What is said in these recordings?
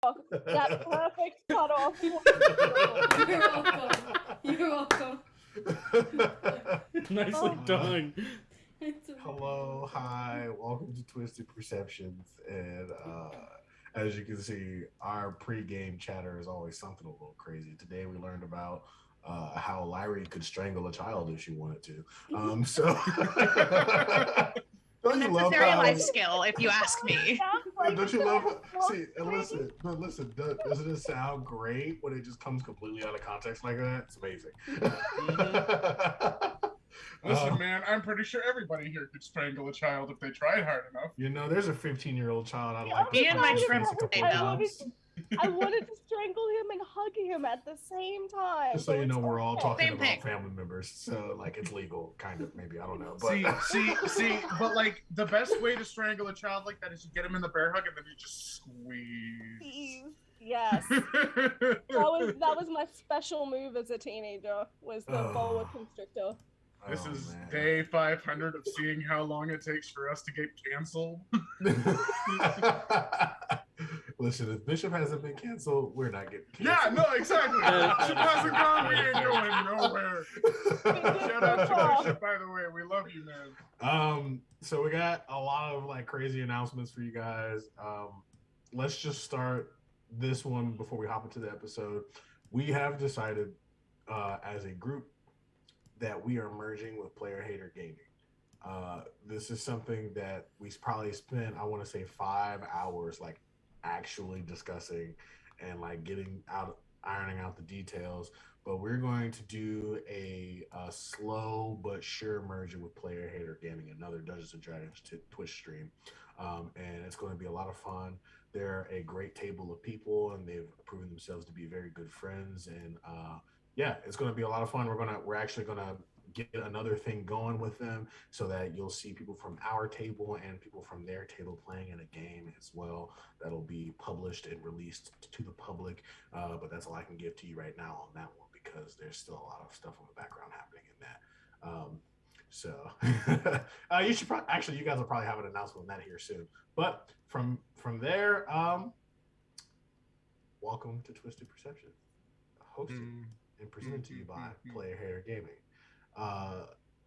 That perfect cutoff. You're welcome. You're welcome. Nicely done. Hello, hi, welcome to Twisted Perceptions. And as you can see, our pre-game chatter is always something a little crazy. Today we learned about how Lyrie could strangle a child if she wanted to. So don't you That's love a very how, life skill, if you ask me. don't you love see and listen, but listen, doesn't it sound great when it just comes completely out of context like that? It's amazing. Listen, man, I'm pretty sure everybody here could strangle a child if they tried hard enough. You know, there's a 15-year-old child I Yeah, like. Me and my punch his shrimp face a couple they know. times. I wanted to strangle him and hug him at the same time. Just so you know, we're all talking Same about thing. family members, so like it's legal, kind of, maybe, I don't know. But See, but like the best way to strangle a child like that is you get him in the bear hug and then you just squeeze. Yes. That was my special move as a teenager, was the boa constrictor. This is man. day 500 of seeing how long it takes for us to get canceled. Listen, if Bishop hasn't been canceled, we're not getting Yeah, canceled. no, exactly. Bishop hasn't gone, we ain't going nowhere. Shout out to Bishop, by the way. We love you, man. So we got a lot of like crazy announcements for you guys. Let's just start this one before we hop into the episode. We have decided as a group that we are merging with Player Hater Gaming. This is something that we probably spent, I want to say, 5 hours like actually discussing and like ironing out the details. But we're going to do a slow but sure merger with Player Hater Gaming, another Dungeons and Dragons Twitch stream, and it's going to be a lot of fun. They're a great table of people, and they've proven themselves to be very good friends. And yeah, it's going to be a lot of fun. We're actually going to get another thing going with them so that you'll see people from our table and people from their table playing in a game as well. That'll be published and released to the public. But that's all I can give to you right now on that one, because there's still a lot of stuff in the background happening in that. So you should actually, you guys will probably have an announcement on that here soon. But from there, welcome to Twisted Perception, hosted and presented to you by Player Hater Gaming.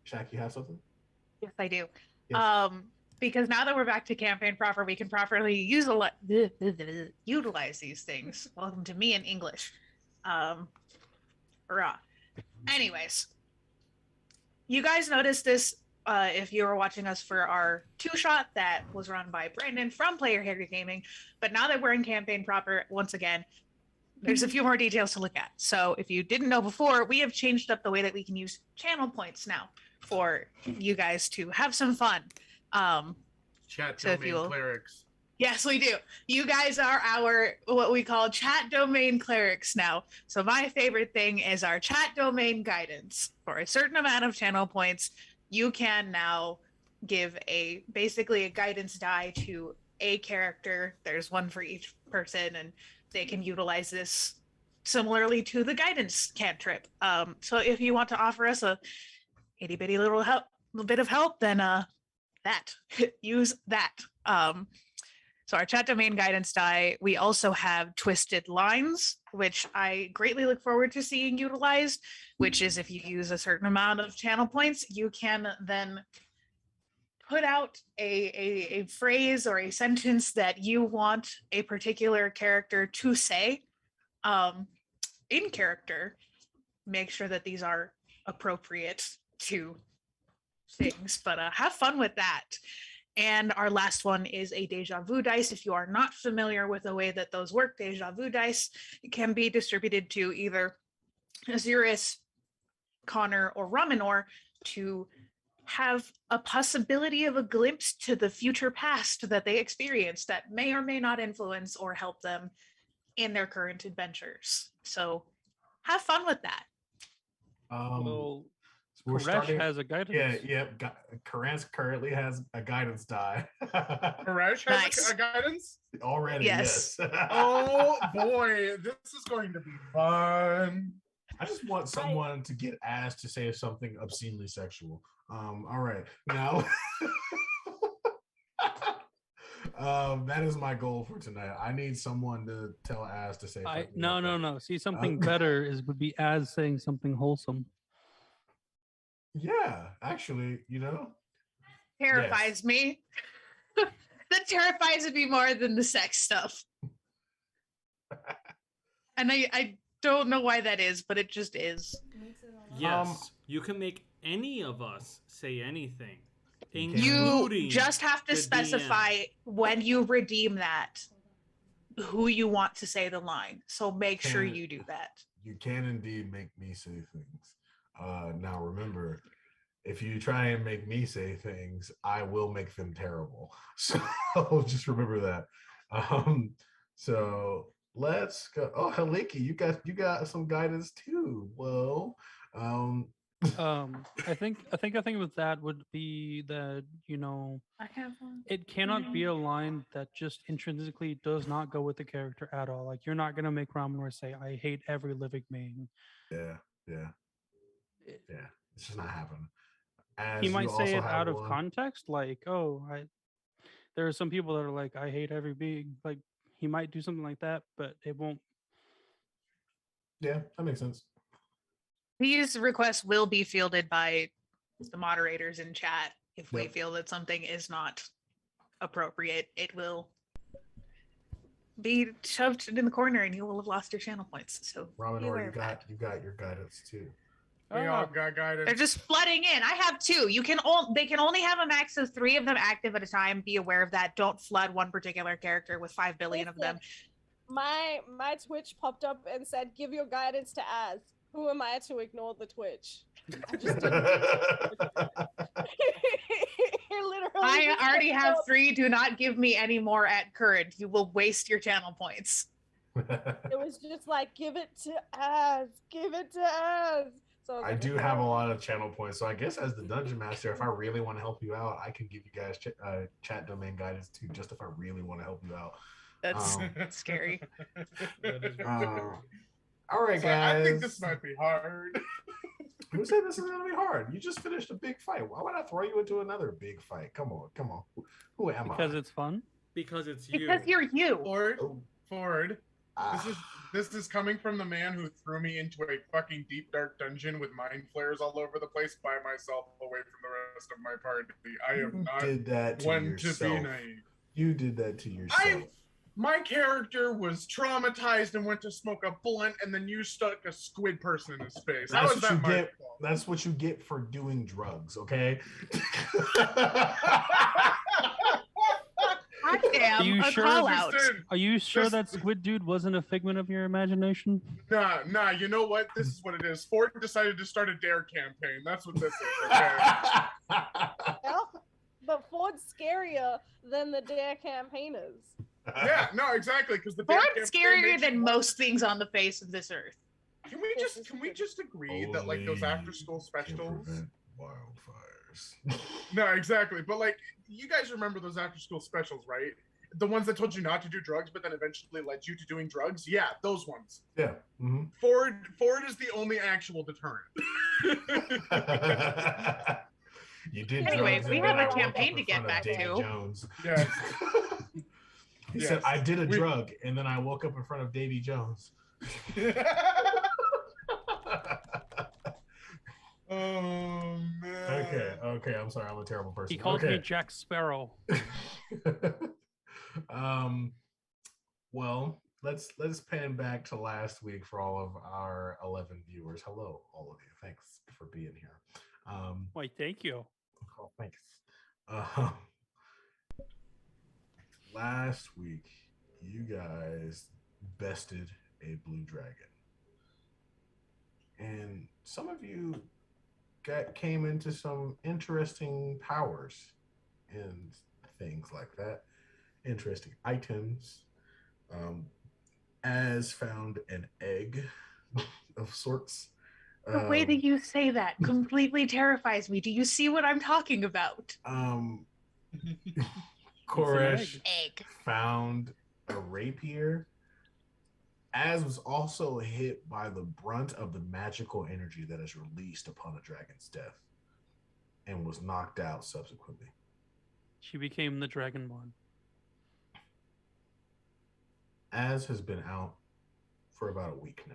Shaq, you have something? Yes, I do. Yes. Because now that we're back to campaign proper, we can properly utilize these things. Welcome to me in English. Hurrah. Anyways, you guys noticed this if you were watching us for our 2-shot that was run by Brandon from Player Hater Gaming. But now that we're in campaign proper, once again, there's a few more details to look at. So if you didn't know before, we have changed up the way that we can use channel points now for you guys to have some fun. Chat So domain clerics. Yes, we do. You guys are our, what we call chat domain clerics now. So my favorite thing is our chat domain guidance. For a certain amount of channel points, you can now give basically a guidance die to a character. There's one for each person, and they can utilize this similarly to the guidance cantrip. So if you want to offer us a itty bitty little bit of help, then use that. So our chat domain guidance die, we also have twisted lines, which I greatly look forward to seeing utilized, which is if you use a certain amount of channel points, you can then put out a phrase or a sentence that you want a particular character to say in character. Make sure that these are appropriate to things, but have fun with that. And our last one is a deja vu dice. If you are not familiar with the way that those work, deja vu dice can be distributed to either Azirus, Connor, or Raminor to have a possibility of a glimpse to the future past that they experienced that may or may not influence or help them in their current adventures. So have fun with that. Well, we're Koresh starting. has a guidance. Yeah. Karans currently has a guidance die. Koresh has Nice. a guidance? Already, yes. Oh boy, this is going to be fun. I just want someone to get asked to say something obscenely sexual. All right, now. That is my goal for tonight. I need someone to tell Az to say. "Fuck me up." No. See, something better would be as saying something wholesome. Yeah, actually, Terrifies me. That terrifies me more than the sex stuff. And I don't know why that is, but it just is. Yes, you can make any of us say anything, You including just have to the specify DM. when you redeem that who you want to say the line. So make sure you do that. You can indeed make me say things. Now remember, if you try and make me say things, I will make them terrible. So just remember that. So let's go. Oh, Haliki, you got some guidance too. Well, I think with that would be that I have one. it cannot be a line that just intrinsically does not go with the character at all. Like you're not gonna make Ramonor say, "I hate every living being." yeah. It's just not happening. He might say it out of one. context, like, "Oh, there are some people that are like, I hate every being." Like he might do something like that, but it won't. Yeah, that makes sense. These requests will be fielded by the moderators in chat. If we Yep. feel that something is not appropriate, it will be shoved in the corner and you will have lost your channel points. So be aware Ramonor, of that. you got your guidance too. We all got guidance. They're just flooding in. I have 2. They can only have a max of 3 of them active at a time. Be aware of that. Don't flood one particular character with 5 billion of them. My Twitch popped up and said, "Give your guidance to Az." Who am I to ignore the Twitch? I just didn't. Literally. I already have 3. Do not give me any more at current. You will waste your channel points. It was just like, give it to Az. Give it to Az. So I do have a lot of channel points, so I guess as the dungeon master, if I really want to help you out, I can give you guys chat domain guidance too, just if I really want to help you out. That's scary. All right, guys. I think this might be hard. Who said this is going to be hard? You just finished a big fight. Why would I throw you into another big fight? Come on. Who am I? Because it's fun. Because it's you. Because you're you. Ford. This is coming from the man who threw me into a fucking deep dark dungeon with mind flares all over the place by myself, away from the rest of my party. I am not did that to one yourself. to be naive. You did that to yourself. My character was traumatized and went to smoke a blunt, and then you stuck a squid person in his face. That's what you get. That's what you get for doing drugs. Okay. Damn, Are you a sure? call out. Are you sure that squid dude wasn't a figment of your imagination? Nah. You know what? This is what it is. Ford decided to start a dare campaign. That's what this is. Okay. Well, but Ford's scarier than the Dare campaigners. Yeah, no, exactly. Because the Ford's scarier than most things on the face of this earth. Can we just agree that like those after school specials? Wildfires. No, exactly. But like, you guys remember those after school specials, right? The ones that told you not to do drugs, but then eventually led you to doing drugs. Yeah, those ones. Yeah. Mm-hmm. Ford is the only actual deterrent. You did. Anyway, we have a I campaign to get back Davy to. Jones. Yes. He said, "I did a drug, and then I woke up in front of Davy Jones." Oh man. Okay. I'm sorry. I'm a terrible person. He called me Jack Sparrow. Well, let's pan back to last week for all of our 11 viewers. Hello, all of you. Thanks for being here. Why, thank you. Oh, thanks. Last week, you guys bested a blue dragon, and some of you came into some interesting powers and things like that. Interesting items. As found an egg of sorts. The way that you say that completely terrifies me. Do you see what I'm talking about? Koresh Egg. found a rapier. Az was also hit by the brunt of the magical energy that is released upon a dragon's death and was knocked out subsequently. She became the Dragonborn. Az has been out for about a week now.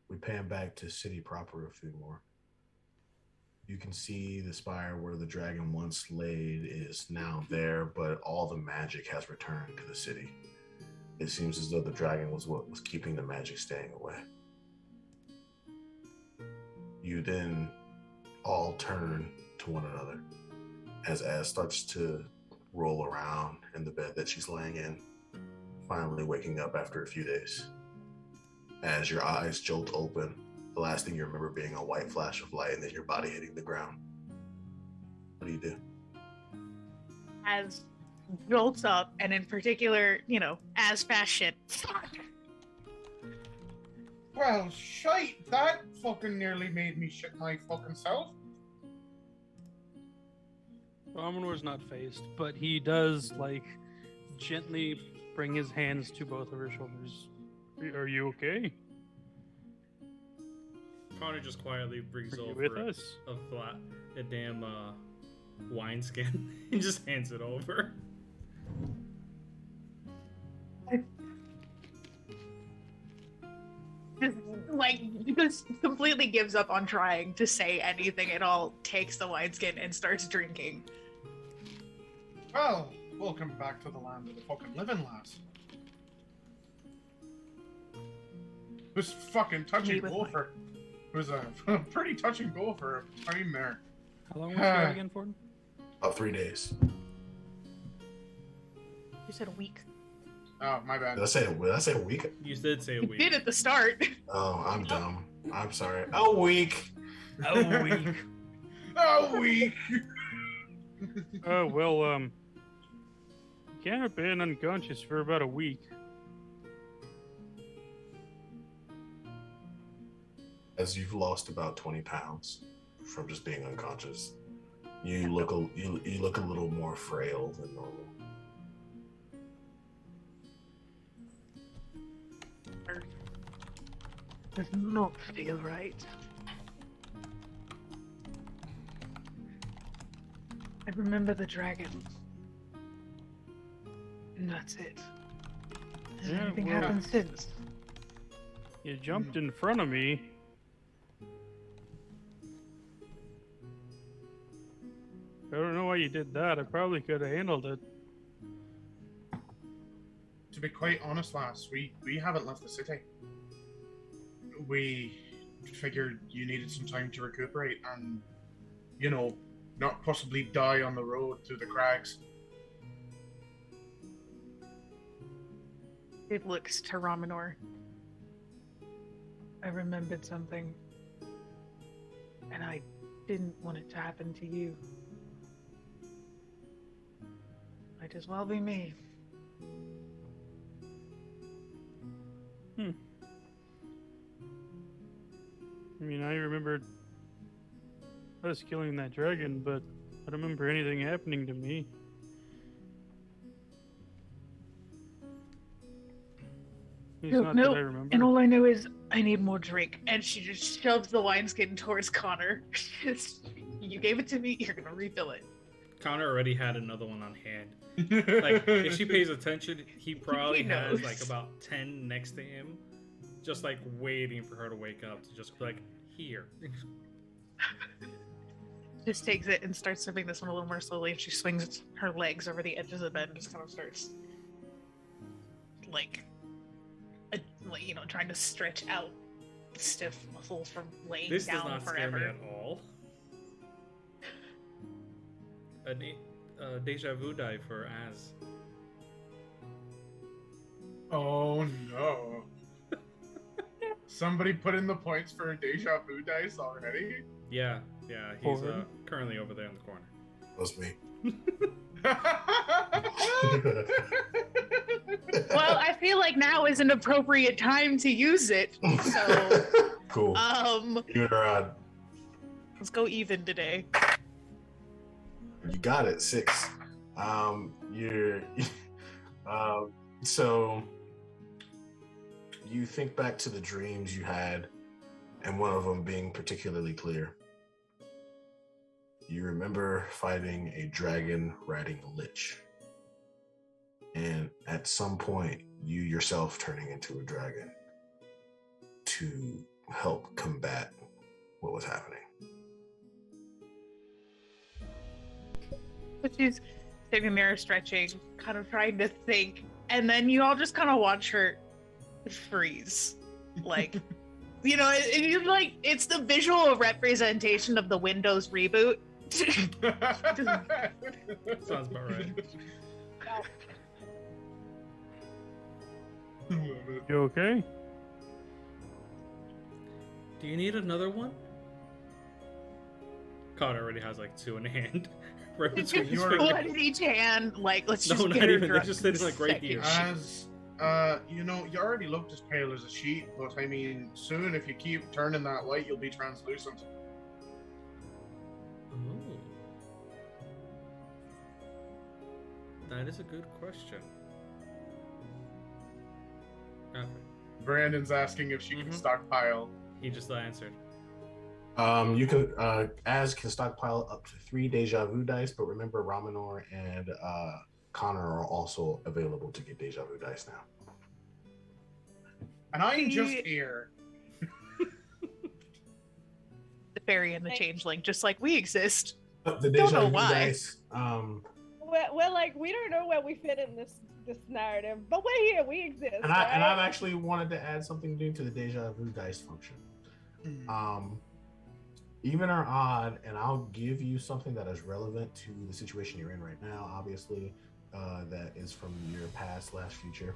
We pan back to city proper a few more. You can see the spire where the dragon once laid is now there, but all the magic has returned to the city. It seems as though the dragon was what was keeping the magic staying away. You then all turn to one another as Az starts to roll around in the bed that she's laying in, finally waking up after a few days. As your eyes jolt open, the last thing you remember being a white flash of light and then your body hitting the ground. What do you do? As jolts up, and in particular, as fashion. Well, shite, that fucking nearly made me shit my fucking self. Romanor's not phased, but he does gently bring his hands to both of her shoulders. Are you okay? Connor just quietly brings Are you over with us? a damn wineskin and just hands it over. Just completely gives up on trying to say anything at all, takes the wineskin and starts drinking. Well, welcome back to the land of the fucking living, lass. It was fucking touch and go for. It was a pretty touch and go for a time there. How long was that again for? About 3 days. You said a week. Oh, my bad. Did I say a week? You did say a You week. did at the start. Oh, I'm dumb. I'm sorry. A week. A week. A week. Oh, well, you can't have been unconscious for about a week. As you've lost about 20 pounds from just being unconscious, you look a little more frail than normal. Does not feel right. I remember the dragon. And that's it. Has Yeah, anything well- happened since? You jumped in front of me. I don't know why you did that. I probably could have handled it. To be quite honest, lass, we haven't left the city. We figured you needed some time to recuperate and, not possibly die on the road through the crags. It looks to Ramanor. I remembered something. And I didn't want it to happen to you. Might as well be me. I mean, I remember us killing that dragon, but I don't remember anything happening to me. It's not that I remember. And all I know is I need more drink. And she just shoves the wineskin towards Connor. You gave it to me, you're gonna refill it. Connor already had another one on hand. If she pays attention, he probably has knows. about 10 next to him, just waiting for her to wake up to just be here. Just takes it and starts sipping this one a little more slowly, and she swings her legs over the edges of the bed and just kind of starts trying to stretch out stiff muscles from laying This does down not forever. scare me at all. A deja vu die for Az. Oh no. Somebody put in the points for a deja vu dice already? Yeah, he's Forward. currently over there in the corner. That was me. Well, I feel like now is an appropriate time to use it. So, Cool. Even or odd. let's go even today. You got it. 6. So you think back to the dreams you had, and one of them being particularly clear. You remember fighting a dragon riding a lich. and at some point, you yourself turning into a dragon to help combat what was happening. But she's sitting there stretching, kind of trying to think, and then you all just kind of watch her freeze. Like, you know, it's the visual representation of the Windows reboot. Sounds about right. You okay? Do you need another one? Connor already has like 2 in hand. Right between his One fingers. in each hand, like, let's just No, get not her even. They're drunk just sitting like right second. here. As you know, you already looked as pale as a sheet, but I mean, soon if you keep turning that light, you'll be translucent. Oh. That is a good question. Okay. Brandon's asking if she can Mhm. stockpile. He just answered. You can Az can stockpile up to 3 deja vu dice, but remember Ramanor and Connor are also available to get deja vu dice now. And I'm just here. The fairy and the changeling, just like we exist. The Don't deja know vu why. dice. We're like, we don't know where we fit in this narrative, but we're here. We exist. And right? I've actually wanted to add something new to the deja vu dice function. Even or odd, and I'll give you something that is relevant to the situation you're in right now, obviously, that is from your past/future.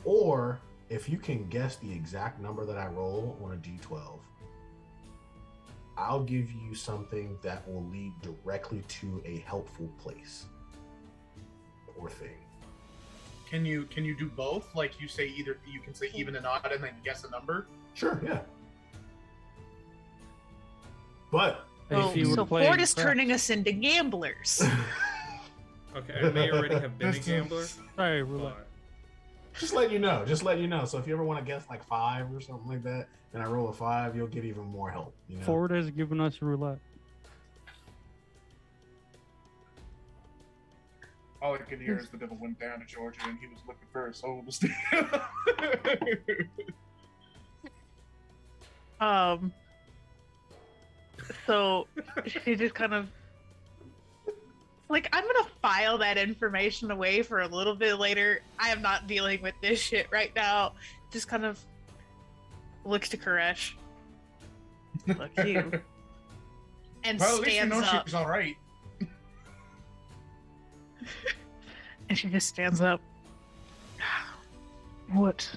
Or if you can guess the exact number that I roll on a D12, I'll give you something that will lead directly to a helpful place or thing. Can you do both? Like you say either you can say even and odd and then guess a number? Sure, yeah. But Oh, If you were so playing Ford is craps. turning us into gamblers. Okay, I may already have been a This is- gambler. Sorry, roulette. But just let you know. Just let you know. So if you ever want to guess like 5 or something like that, and I roll a 5, you'll get even more help. You know? Ford has given us roulette. All I can hear is the devil went down to Georgia and he was looking for a soul to steal. So she just kind of like, I'm gonna file that information away for a little bit later. I am not dealing with this shit right now. Just kind of looks to Koresh. Look you. And Well, at least you stands know up. she's all right. And she just stands up. What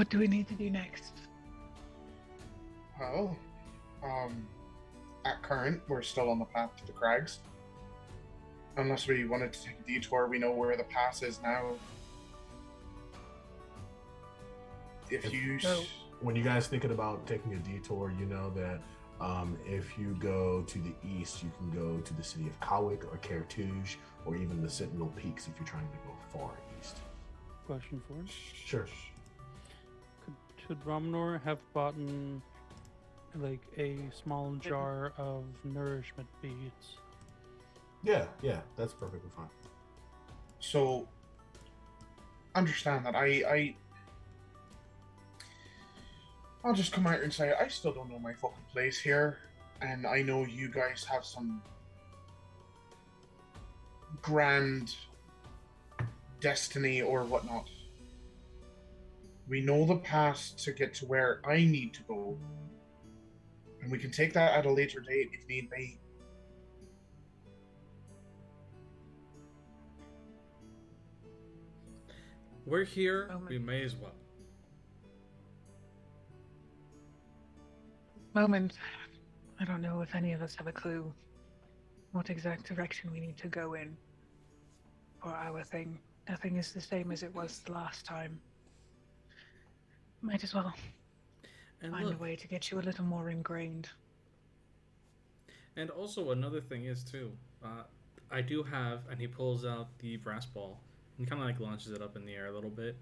do we need to do next? Well, at current, we're still on the path to the crags. Unless we wanted to take a detour, we know where the pass is now. If you... So- When you guys thinking about taking a detour, you know that if you go to the east, you can go to the city of Kawik or Kertouj, or even the Sentinel Peaks if you're trying to go far east. Question Ford. Sure. Should Ramanor have bought like a small jar of nourishment beads? Yeah, that's perfectly fine. So, understand that I'll just come out and say I still don't know my fucking place here, and I know you guys have some grand destiny or whatnot. We know the path to get to where I need to go, and we can take that at a later date if need be. we're here. Oh my- We may as well. Moment. I don't know if any of us have a clue what exact direction we need to go in for our thing. Nothing is the same as it was the last time. Might as well And find look, a way to get you a little more ingrained. and also another thing is too. I do have, and he pulls out the brass ball and kind of like launches it up in the air a little bit.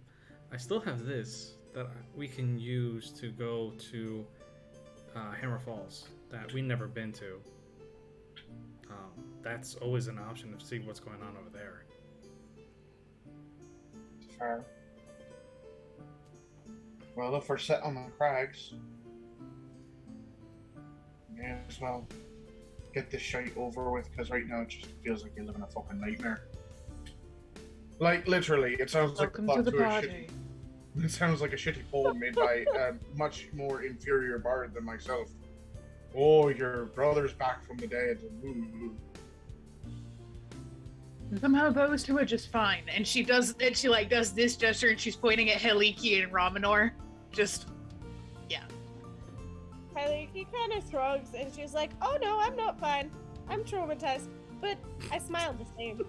I still have this that we can use to go to Hammer Falls that we never been to. That's always an option to see what's going on over there. fair. Well, if we're set on the crags, may as well get this shite over with, because right now it just feels like you're living a fucking nightmare. Like, literally, it sounds Welcome like to the the plot party. It sounds like a shitty poem made by a much more inferior bard than myself. Oh, your brother's back from the dead. Ooh. Somehow those two are just fine. And she does this gesture and she's pointing at Heliki and Raminor. Just, yeah. He kind of shrugs and she's like, "Oh no, I'm not fine. I'm traumatized, but I smiled the same."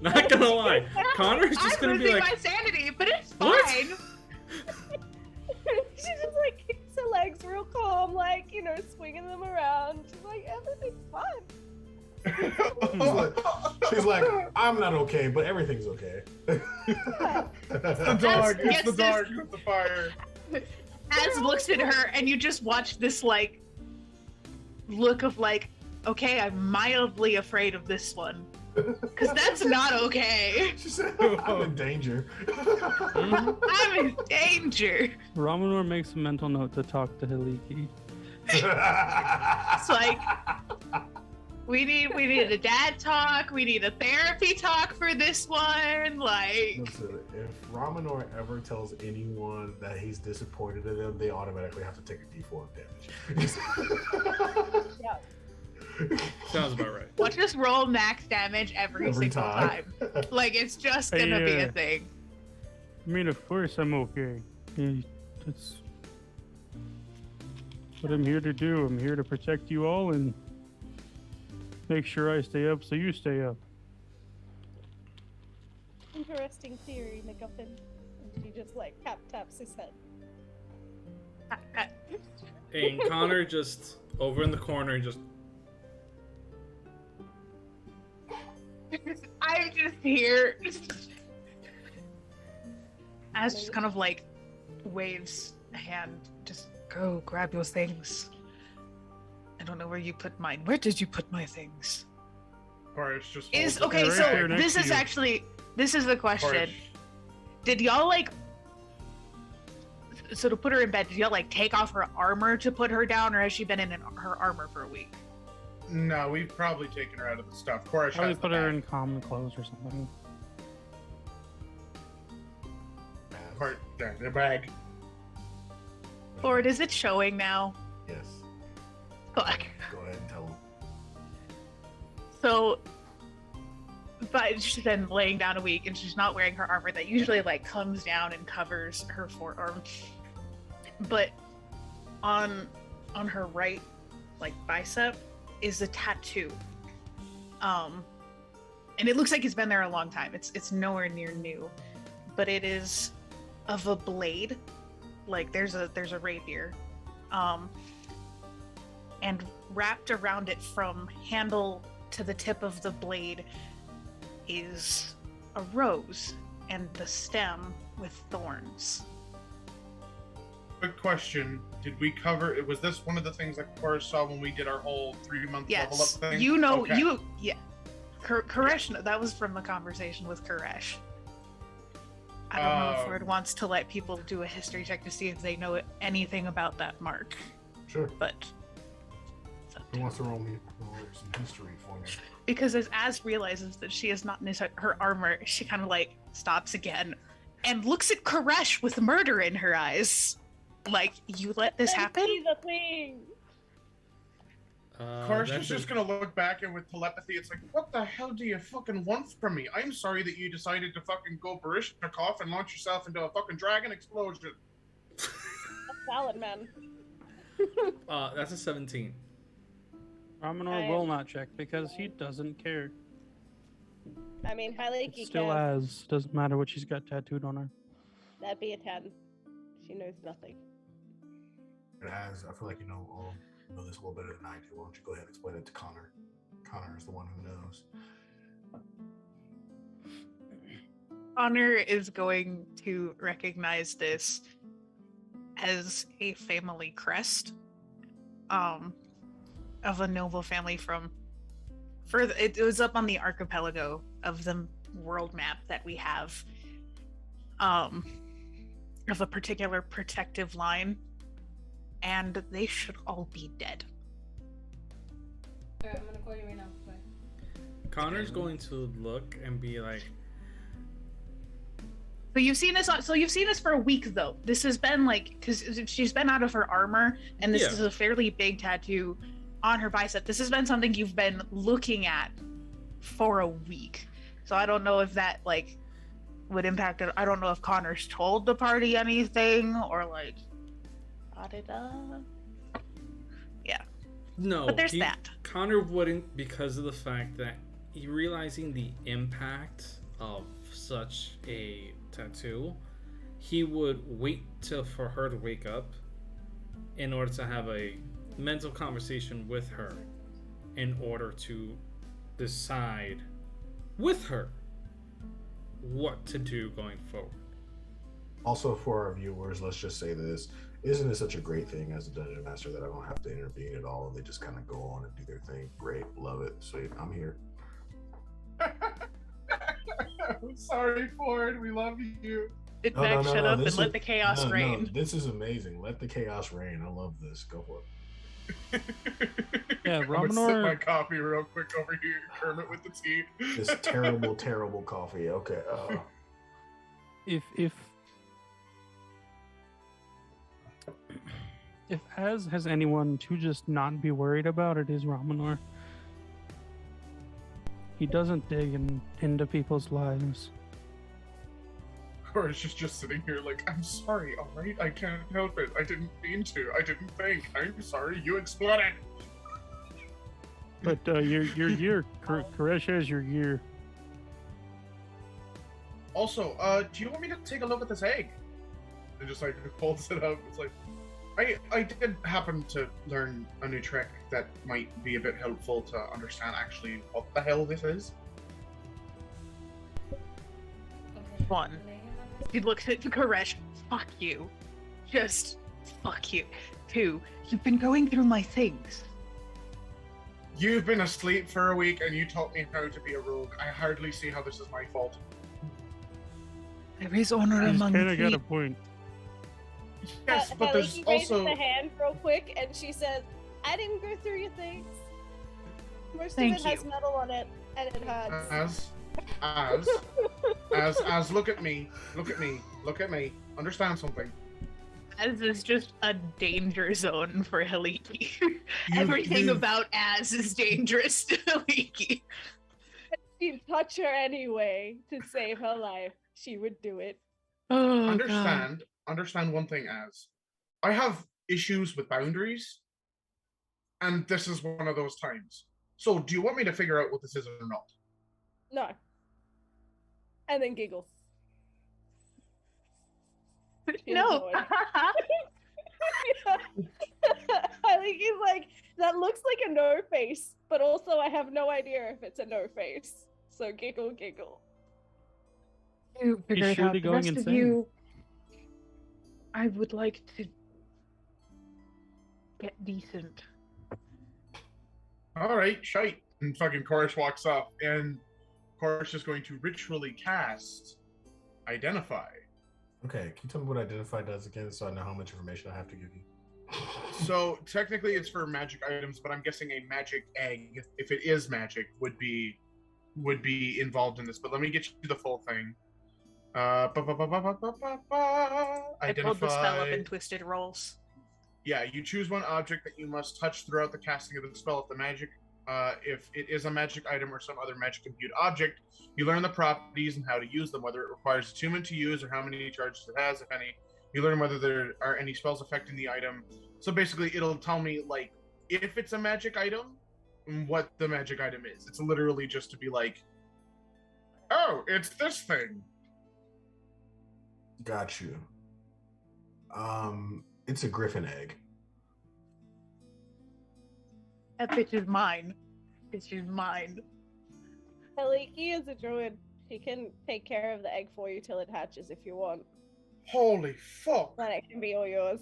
Not gonna lie, Connor's just I'm gonna be losing like, my sanity, but it's What? fine. She just like kicks her legs real calm, like, you know, swinging them around. She's like, "Everything's fine." She's like, I'm not okay, but everything's okay. The dog, Yes, it's the this- dog with the fire. Az looks at her and you just watch this like look of like, okay, I'm mildly afraid of this one. Cause that's not okay. She said, I'm in danger. I'm in danger. Ramanor makes a mental note to talk to Heliki. It's like we need a dad talk, we need a therapy talk for this one. Like Listen, if Ramanor ever tells anyone that he's disappointed in them, they automatically have to take a D4 of damage. Yeah. sounds about right. watch us roll max damage every single time. Like it's just gonna be a thing. I mean, of course I'm okay. Yeah, that's what I'm here to do. I'm here to protect you all and make sure I stay up so you stay up. Interesting theory, MacGuffin. And she just like taps his head. And Connor just over in the corner and just I'm just here. As just kind of like waves a hand, just go grab your things. I don't know where you put mine. Where did you put my things? Or it's just Is holds it. okay, right so here next this to is you. actually this is the Or question. it's- Did y'all like so to put her in bed, did y'all like take off her armor to put her down, or has she been in her armor for a week? No, we've probably taken her out of the stuff. Koresh Probably has the put her bag. in common clothes or something. Yeah, the bag. Lord, is it showing now? Yes. Fuck. Go ahead and tell him. So, but she's been laying down a week and she's not wearing her armor that usually like comes down and covers her forearm. But on her right like bicep is a tattoo. And it looks like it's been there a long time. It's nowhere near new, but it is of a blade. Like there's a rapier. And wrapped around it from handle to the tip of the blade is a rose and the stem with thorns. Quick question: did we cover? Was this one of the things that Koresh saw when we did our whole 3-month level up Yes, thing? you know, Okay. Koresh, that was from the conversation with Koresh. I don't know if Ford wants to let people do a history check to see if they know anything about that mark, Sure. but it's up Who to wants to roll some history for me? because as Az realizes that she is not in her armor, she kind of like stops again and looks at Koresh with murder in her eyes. Like, you let this happen? See the thing. Koresh that's is just gonna look back and with telepathy, it's like, what the hell do you fucking want from me? I'm sorry that you decided to fucking go Barishnikov and launch yourself into a fucking dragon explosion. That's valid, man. that's a 17. Ramanor will not check because he doesn't care. I mean, highly It still has. Doesn't matter what she's got tattooed on her. That'd be a 10. She knows nothing. And as I feel like you know this a little better than I do. Why don't you go ahead and explain it to Connor? Connor is the one who knows. Connor is going to recognize this as a family crest, of a noble family from further. It was up on the archipelago of the world map that we have of a particular protective line, and they should all be dead. Alright, I'm gonna call you right now. Bye. Connor's going to look and be like, So you've seen this. So you've seen this for a week, though. This has been like, because she's been out of her armor, and this Yeah. is a fairly big tattoo on her bicep. This has been something you've been looking at for a week. So I don't know if that like would impact it. I don't know if Connor's told the party anything or like brought it up. no. But there's that. Connor wouldn't, because of the fact that he realizing the impact of such a tattoo, he would wait for her to wake up in order to have a mental conversation with her in order to decide with her what to do going forward. Also, for our viewers, let's just say this. Isn't it such a great thing as a dungeon master that I don't have to intervene at all? They just kind of go on and do their thing. Great. Love it. Sweet. I'm here. I'm sorry, Ford. We love you. Sit back, shut up, and This let is- the chaos no, reign. No, this is amazing. Let the chaos reign. I love this. Go for it. Yeah, I'm gonna sip Romanor- my coffee real quick over here, Kermit with the tea. This terrible, terrible coffee. Okay. If Az has anyone to just not be worried about, it is Romanor. He doesn't dig into people's lives. Or it's just sitting here like, I'm sorry, alright? I can't help it. I didn't mean to. I didn't think. I'm sorry. You exploded. But your year, Koresh is your year. Also, do you want me to take a look at this egg? And just like holds it up. It's like, I did happen to learn a new trick that might be a bit helpful to understand actually what the hell this is. Okay. One. Lay him on He looks at Koresh. Fuck you. Just fuck you. 2. You've been going through my things. You've been asleep for a week and you taught me how to be a rogue. I hardly see how this is my fault. There is honor He's among kind of got a thieves. point. Yes, but there's Haliki raises also... a hand real quick, and she says, "I didn't go through your things. Most Thank of it has you. metal on it, and it hurts." As, look at me, look at me, look at me. Understand something. Az is just a danger zone for Haliki. You- Everything you- about Az is dangerous to Haliki. She'd touch her anyway to save her life. She would do it. Oh, Understand one thing, as I have issues with boundaries, and this is one of those times. So, do you want me to figure out what this is or not? No. And then giggles. She's No. annoyed. I think he's like, that looks like a no face, but also I have no idea if it's a no face. So giggle, giggle. You figure it surely out. The going rest of insane. you, I would like to get decent. All right, shite. And fucking Korish walks up, and Korish is going to ritually cast Identify. Okay. Can you tell me what identify does again, so I know how much information I have to give you? So technically, it's for magic items, but I'm guessing a magic egg, if it is magic, would be involved in this. But let me get you the full thing. I pulled the spell up Identify. in twisted rolls. Yeah, you choose one object that you must touch throughout the casting of the spell. If it is a magic item or some other magic imbued object, you learn the properties and how to use them, whether it requires attunement to use or how many charges it has, if any. You learn whether there are any spells affecting the item. So basically, it'll tell me, like, if it's a magic item, what the magic item is. It's literally just to be like, oh, it's this thing. Got you. It's a griffin egg. That bitch is mine. Bitch is mine. Haliki is a druid. He can take care of the egg for you till it hatches if you want. Holy fuck. Then it can be all yours.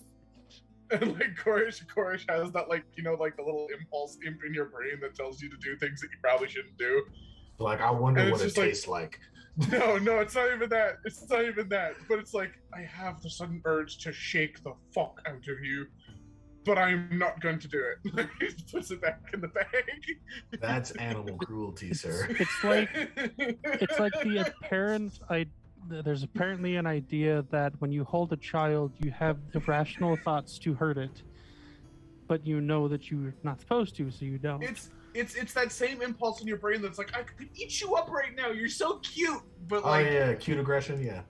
And like Korish has that, like, you know, like the little impulse imp in your brain that tells you to do things that you probably shouldn't do. Like, I wonder And what it's it just like- tastes like. No, it's not even that. It's not even that. But it's like, I have the sudden urge to shake the fuck out of you, but I'm not going to do it. He puts it back in the bag. That's animal cruelty, sir. It's like the apparent there's apparently an idea that when you hold a child, you have irrational thoughts to hurt it, but you know that you're not supposed to, so you don't. It's that same impulse in your brain that's like, I could eat you up right now. You're so cute, but Oh like, yeah, cute aggression. Yeah.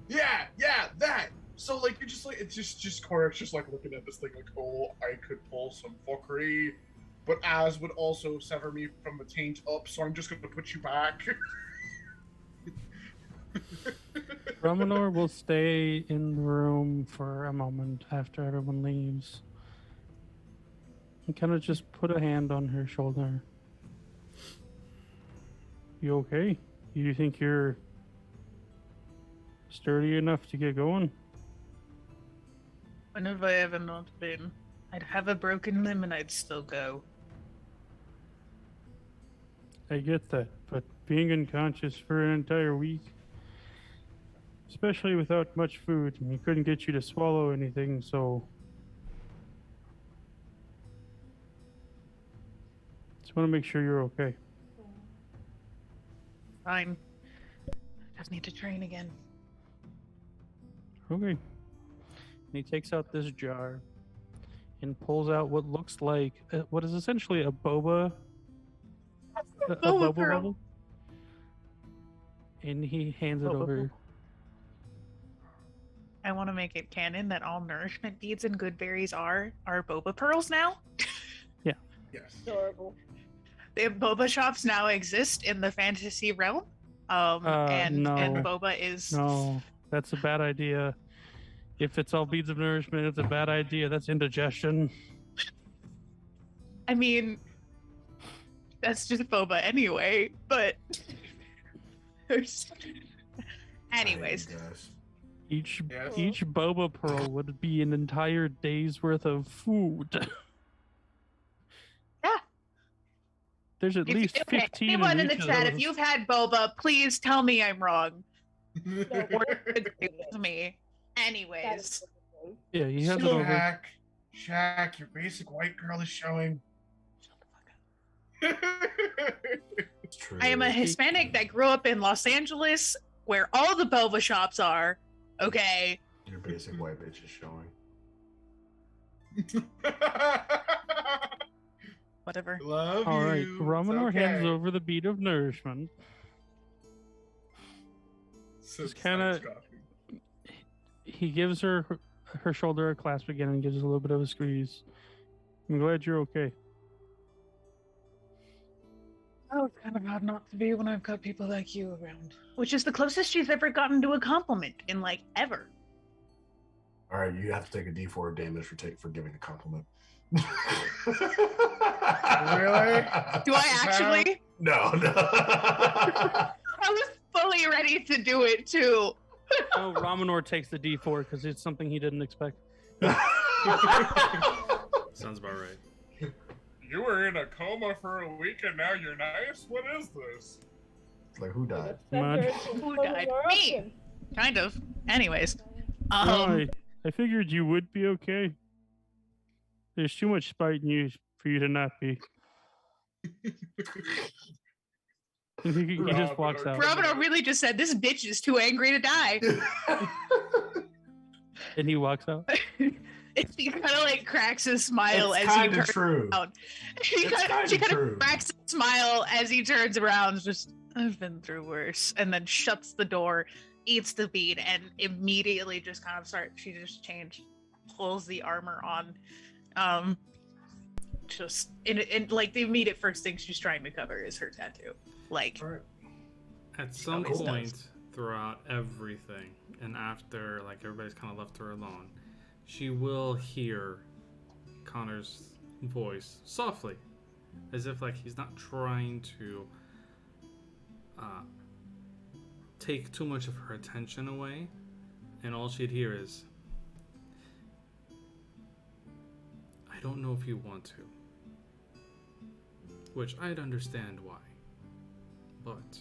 yeah, that. So like, you're just like, it's just Korak's just like looking at this thing like, oh, I could pull some fuckery, but as would also sever me from the taint up. So I'm just gonna put you back. Romanor will stay in the room for a moment after everyone leaves. And kind of just put a hand on her shoulder. You okay? You think you're sturdy enough to get going? When have I ever not been? I'd have a broken limb and I'd still go. I get that, but being unconscious for an entire week, especially without much food, and he couldn't get you to swallow anything, so just want to make sure you're okay. Fine. Just need to train again. Okay. And he takes out this jar and pulls out what looks like what is essentially a boba. A boba pearl. bubble. And he hands it Boba over. bubble. I want to make it canon that all nourishment beads and good berries are boba pearls now. Yes. Adorable. The boba shops now exist in the fantasy realm. And no. boba is No, that's a bad idea. If it's all beads of nourishment, it's a bad idea. That's indigestion. I mean, that's just boba anyway, but anyways. Guys. Each Yes. each boba pearl would be an entire day's worth of food. Yeah. There's at least 15 anyone in the each of chat, if those. you've had boba, please tell me I'm wrong. Or agree with me. Anyways. Yeah, he has it over. Shaq, your basic white girl is showing. It's true. I am a Hispanic that grew up in Los Angeles where all the boba shops are. Okay. Your basic white bitch is showing. Whatever. Love All right, you. Romanor It's hands okay. over the bead of nourishment. Sips kinda- iced coffee. He gives her shoulder a clasp again and gives a little bit of a squeeze. I'm glad you're okay. Oh, it's kind of hard not to be when I've got people like you around. Which is the closest she's ever gotten to a compliment in like ever. All right, you have to take a D4 of damage for giving a compliment. Really? Do I actually? No. I was fully ready to do it too. Oh, Romanor takes the D4 because it's something he didn't expect. Sounds about right. You were in a coma for a week and now you're nice? What is this? Like, who died? Mud. Who died? Me. Kind of. Anyways. No, I figured you would be okay. There's too much spite in you for you to not be. He just walks out. Robert really just said this bitch is too angry to die. And he walks out. He kind of like cracks a smile It's as he kind of turns true. around. She It's kind kinda of true. cracks a smile as he turns around. Just, I've been through worse, and then shuts the door, eats the bead, and immediately just kind of she just changed, pulls the armor on. Just in like the immediate first thing she's trying to cover is her tattoo. Like, At some always point does. throughout everything, and after like everybody's kind of left her alone, she will hear Connor's voice softly, as if like he's not trying to take too much of her attention away, and all she'd hear is, "I don't know if you want to," which I'd understand why, but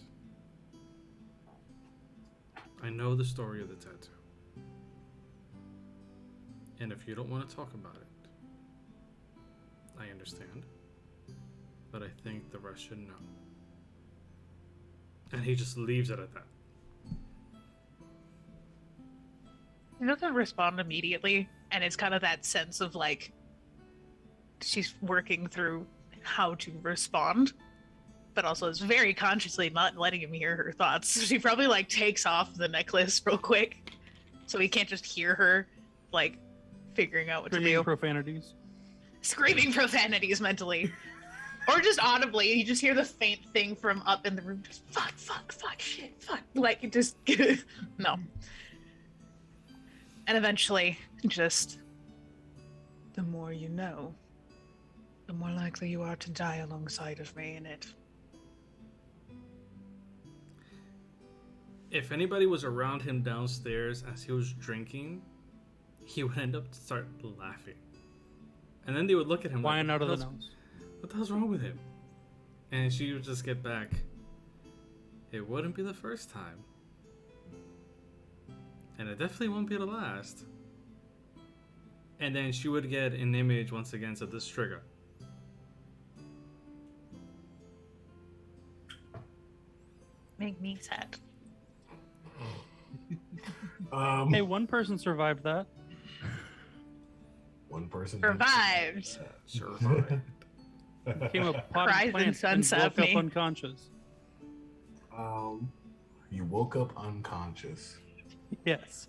I know the story of the tattoo. And if you don't want to talk about it, I understand. But I think the rest should know. And he just leaves it at that. He doesn't respond immediately, and it's kind of that sense of like she's working through how to respond, but also is very consciously not letting him hear her thoughts. She probably like takes off the necklace real quick so he can't just hear her like figuring out what to do. Profanities. Screaming profanities mentally. Or just audibly, you just hear the faint thing from up in the room, just fuck, shit, fuck. Like, it just, no. And eventually, just, the more you know, the more likely you are to die alongside of me in it. If anybody was around him downstairs as he was drinking, he would end up start laughing. And then they would look at him Flying like, out of the nose. what the hell's wrong with him? And she would just get back, it wouldn't be the first time. And it definitely won't be the last. And then she would get an image once again of this trigger. Make me sad. Hey, one person survived that. One person Survived. Survived. Became a pot Cries of and plants and suns at woke up me. unconscious. You woke up unconscious. Yes.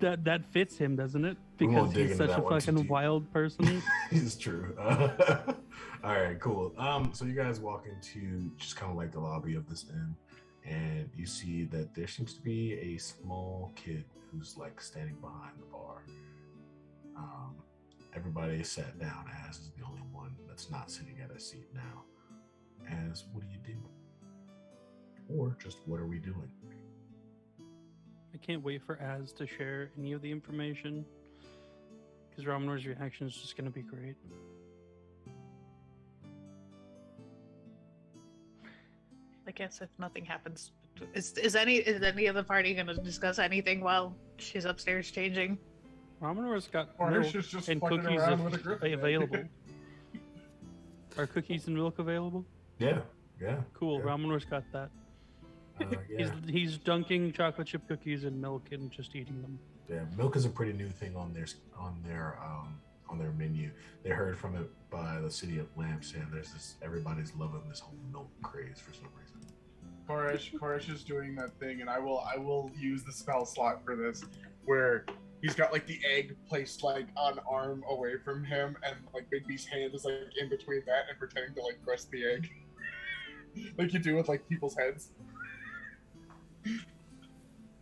That fits him, doesn't it? We won't Because dig he's into such a that one too fucking deep. wild person. It's true. All right, cool. So you guys walk into just kind of like the lobby of this inn, and you see that there seems to be a small kid who's like standing behind the bar. Everybody is sat down. Az is the only one that's not sitting at a seat now. Az, what do you do? Or just what are we doing? I can't wait for Az to share any of the information, because Ramanor's reaction is just going to be great. I guess if nothing happens, is any of the party going to discuss anything while she's upstairs changing? Ramanor's got Or milk she's just and fucking cookies around with a griffin. available. Are cookies and milk available? Yeah. Cool. Yeah. Ramanor's got that. Yeah. He's dunking chocolate chip cookies in milk and just eating them. Yeah, milk is a pretty new thing on their menu. They heard from it by the city of Lamps, and there's this everybody's loving this whole milk craze for some reason. Koresh is doing that thing, and I will use the spell slot for this, where he's got like the egg placed like on arm away from him, and like Bigby's hand is like in between that, and pretending to like crush the egg, like you do with like people's heads.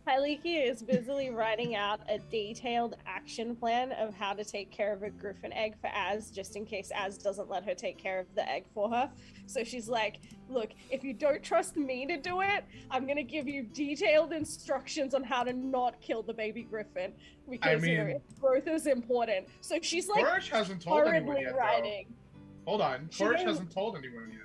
Hyliki is busily writing out a detailed action plan of how to take care of a griffin egg for Az, just in case Az doesn't let her take care of the egg for her. So she's like, look, if you don't trust me to do it, I'm going to give you detailed instructions on how to not kill the baby griffin. Because, growth is important. So she's like, Koresh hasn't told anyone hurriedly yet, writing. though. Hold on, She Koresh didn't- hasn't told anyone yet.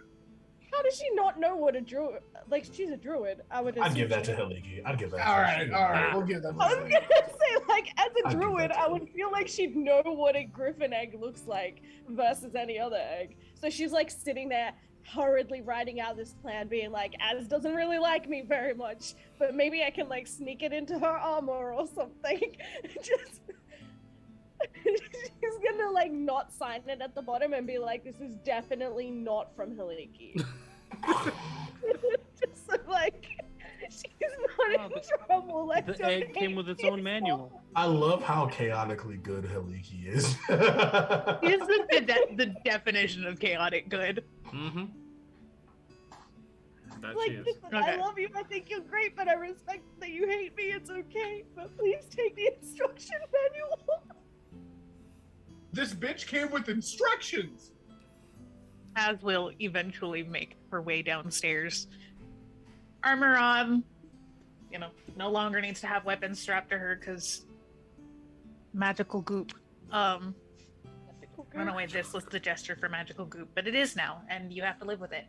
How does she not know what a druid? Like, she's a druid. I'd give that to Hiliki. I'd give that. All right, we'll give that. I was gonna say, like, as a I'd give druid, that to I would feel like she'd know what a griffin egg looks like versus any other egg. So she's like sitting there hurriedly writing out this plan, being like, Az doesn't really like me very much, but maybe I can like sneak it into her armor or something. Just she's gonna like not sign it at the bottom and be like, this is definitely not from Hiliki. Just so, like, she's not in trouble. Like, The egg came with its own manual. I love how chaotically good Hiliki is. He's the definition of chaotic good. Mm-hmm. That Like, she is. listen, I Okay. love you. I think you're great, but I respect that you hate me. It's okay, but please take the instruction manual. This bitch came with instructions. Az will eventually make her way downstairs. Armor on, no longer needs to have weapons strapped to her because magical goop. I don't know why this was the gesture for magical goop, but it is now, and you have to live with it.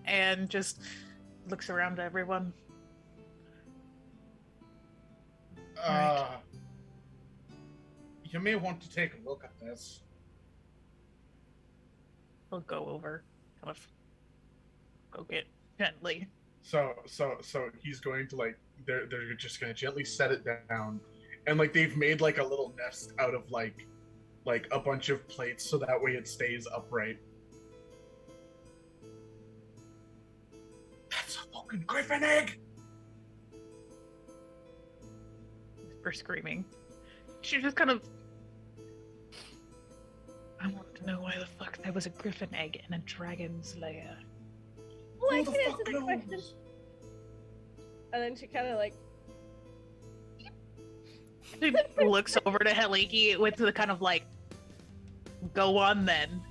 And just looks around to everyone. You may want to take a look at this. He'll go over, kind of poke it gently. So he's going to like they're just gonna gently set it down, and like they've made like a little nest out of like a bunch of plates so that way it stays upright. That's a fucking griffin egg. For screaming. She just kind of. I want to know why the fuck there was a griffin egg in a dragon's lair. Well, I Who can the answer fuck the question. knows? And then she kind of like, She looks over to Heliki with the kind of like, go on then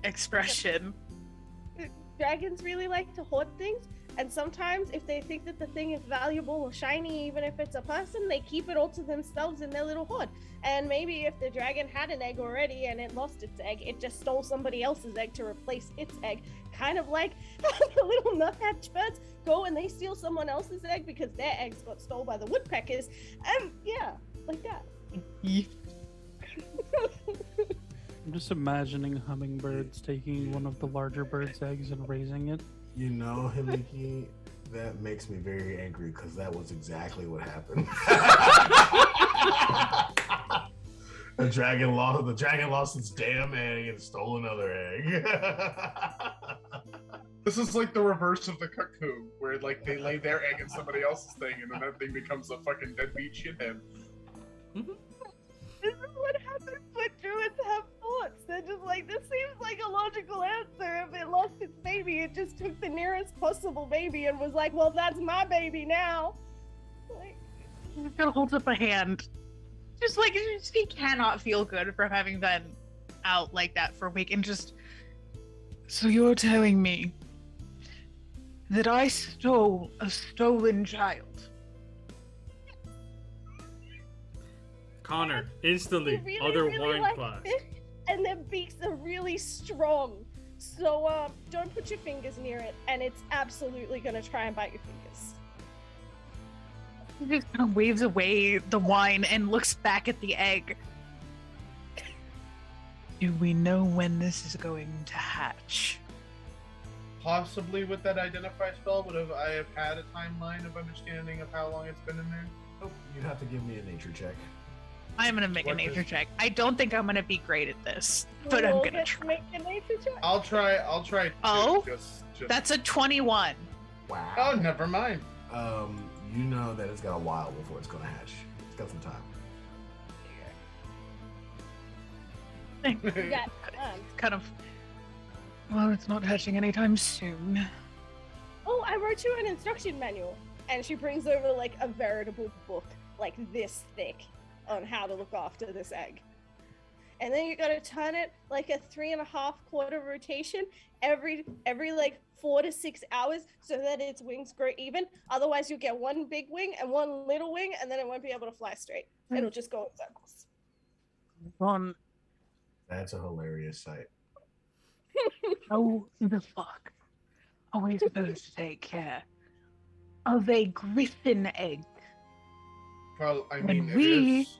expression. dragons really like to hoard things, and sometimes if they think that the thing is valuable or shiny, even if it's a person, they keep it all to themselves in their little hoard. And maybe if the dragon had an egg already and it lost its egg, it just stole somebody else's egg to replace its egg. Kind of like the little nuthatch birds go and they steal someone else's egg because their eggs got stolen by the woodpeckers. And yeah, like that. I'm just imagining hummingbirds taking one of the larger bird's eggs and raising it. You know, Hiliki, that makes me very angry because that was exactly what happened. The dragon lost its damn egg and stole another egg. This is like the reverse of the cuckoo, where like they lay their egg in somebody else's thing, and then that thing becomes a fucking deadbeat shithead. This is what happens when druids have thoughts. They're just like, this seems like a logical answer. If it lost its baby, it just took the nearest possible baby and was like, well, that's my baby now. Like, He's gonna hold up a hand. Just like, he cannot feel good from having been out like that for a week. And just, so you're telling me that I stole a stolen child? Connor, instantly, they other really wine like glass. fish, and their beaks are really strong. So don't put your fingers near it, and it's absolutely gonna try and bite your fingers. He just kind of waves away the wine and looks back at the egg. Do we know when this is going to hatch? Possibly with that identify spell, but I have had a timeline of understanding of how long it's been in there. Oh, you'd have to give me a nature check. I'm gonna make a What nature is- check. I don't think I'm gonna be great at this, but I'm We'll gonna get to try. make a nature check. I'll try. Too, Oh? just... That's a 21. Wow. Oh, never mind. You know that it's got a while before it's gonna hatch. It's got some time. You got Kind of. Well, it's not hatching anytime soon. Oh, I wrote you an instruction manual. And she brings over like a veritable book, like this thick, on how to look after this egg. And then you gotta turn it like a 3.5 quarter rotation every like 4 to 6 hours so that its wings grow even. Otherwise you'll get one big wing and one little wing and then it won't be able to fly straight. It'll just go in circles. On That's a hilarious sight. how the fuck are we supposed to take care of a griffin egg? Well, I When mean, we- it is...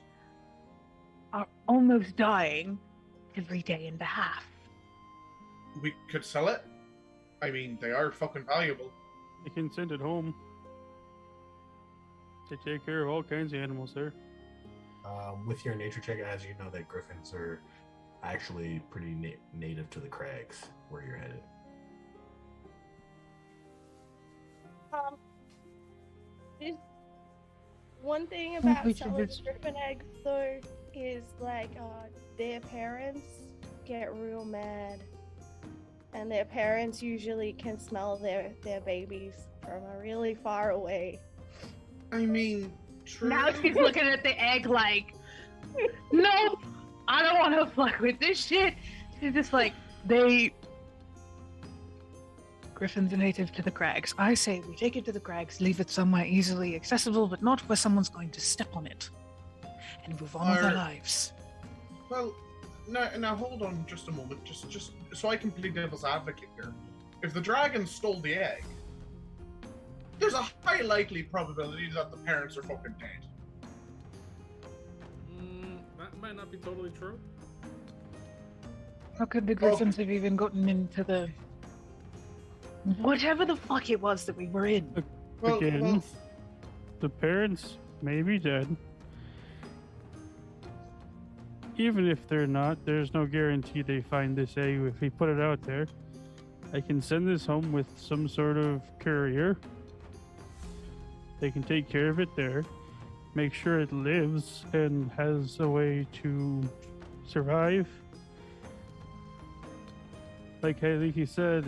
Are almost dying every day and a half. we could sell it. I mean, they are fucking valuable. You can send it home. They take care of all kinds of animals there. With your nature check, as you know that griffins are actually pretty native to the crags where you're headed. There's one thing about we should selling just- griffin eggs though is like their parents get real mad. And their parents usually can smell their babies from a really far away. I mean, true. Now she's looking at the egg like, no, I don't want to fuck with this shit. She's just like, Griffins are native to the crags. I say we take it to the crags, leave it somewhere easily accessible, but not where someone's going to step on it. And move on with their Are- lives. Well, now hold on just a moment. Just so I can play devil's advocate here. If the dragon stole the egg, there's a high likely probability that the parents are fucking dead. That might not be totally true. How could the Griffins have even gotten into the whatever the fuck it was that we were in? Again, the parents may be dead. Even if they're not, there's no guarantee they find this egg if we put it out there. I can send this home with some sort of courier. They can take care of it there, make sure it lives and has a way to survive. Like he said,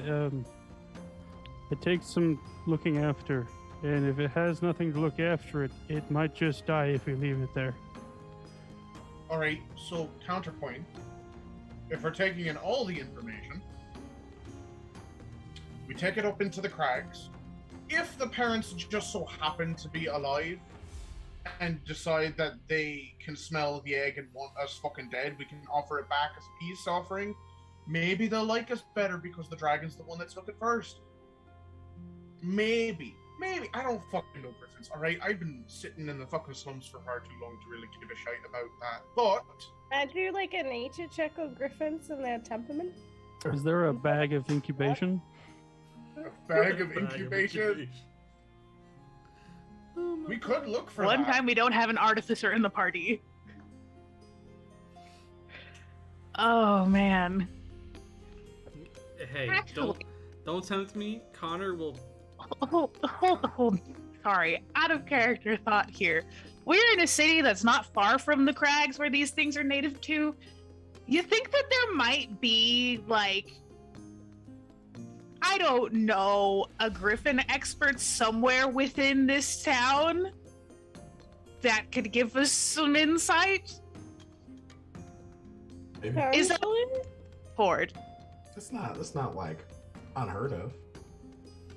it takes some looking after, and if it has nothing to look after it might just die if we leave it there. All right, so counterpoint. If we're taking in all the information, we take it up into the crags. If the parents just so happen to be alive and decide that they can smell the egg and want us fucking dead, we can offer it back as a peace offering. Maybe they'll like us better because the dragon's the one that took it first. Maybe. I don't fucking know, Griffins, alright? I've been sitting in the fucking slums for far too long to really give a shite about that. But I do like a nature check on griffins and their temperament. Is there a bag of incubation? a bag of incubation. We could look for One that. time we don't have an artificer in the party. Oh man. Hey, Actually- don't tempt me. Connor will. Hold. Sorry, out of character thought here. We're in a city that's not far from the crags where these things are native to. You think that there might be, like, I don't know, a griffin expert somewhere within this town that could give us some insight? Maybe. Is that Ford? That's not like unheard of.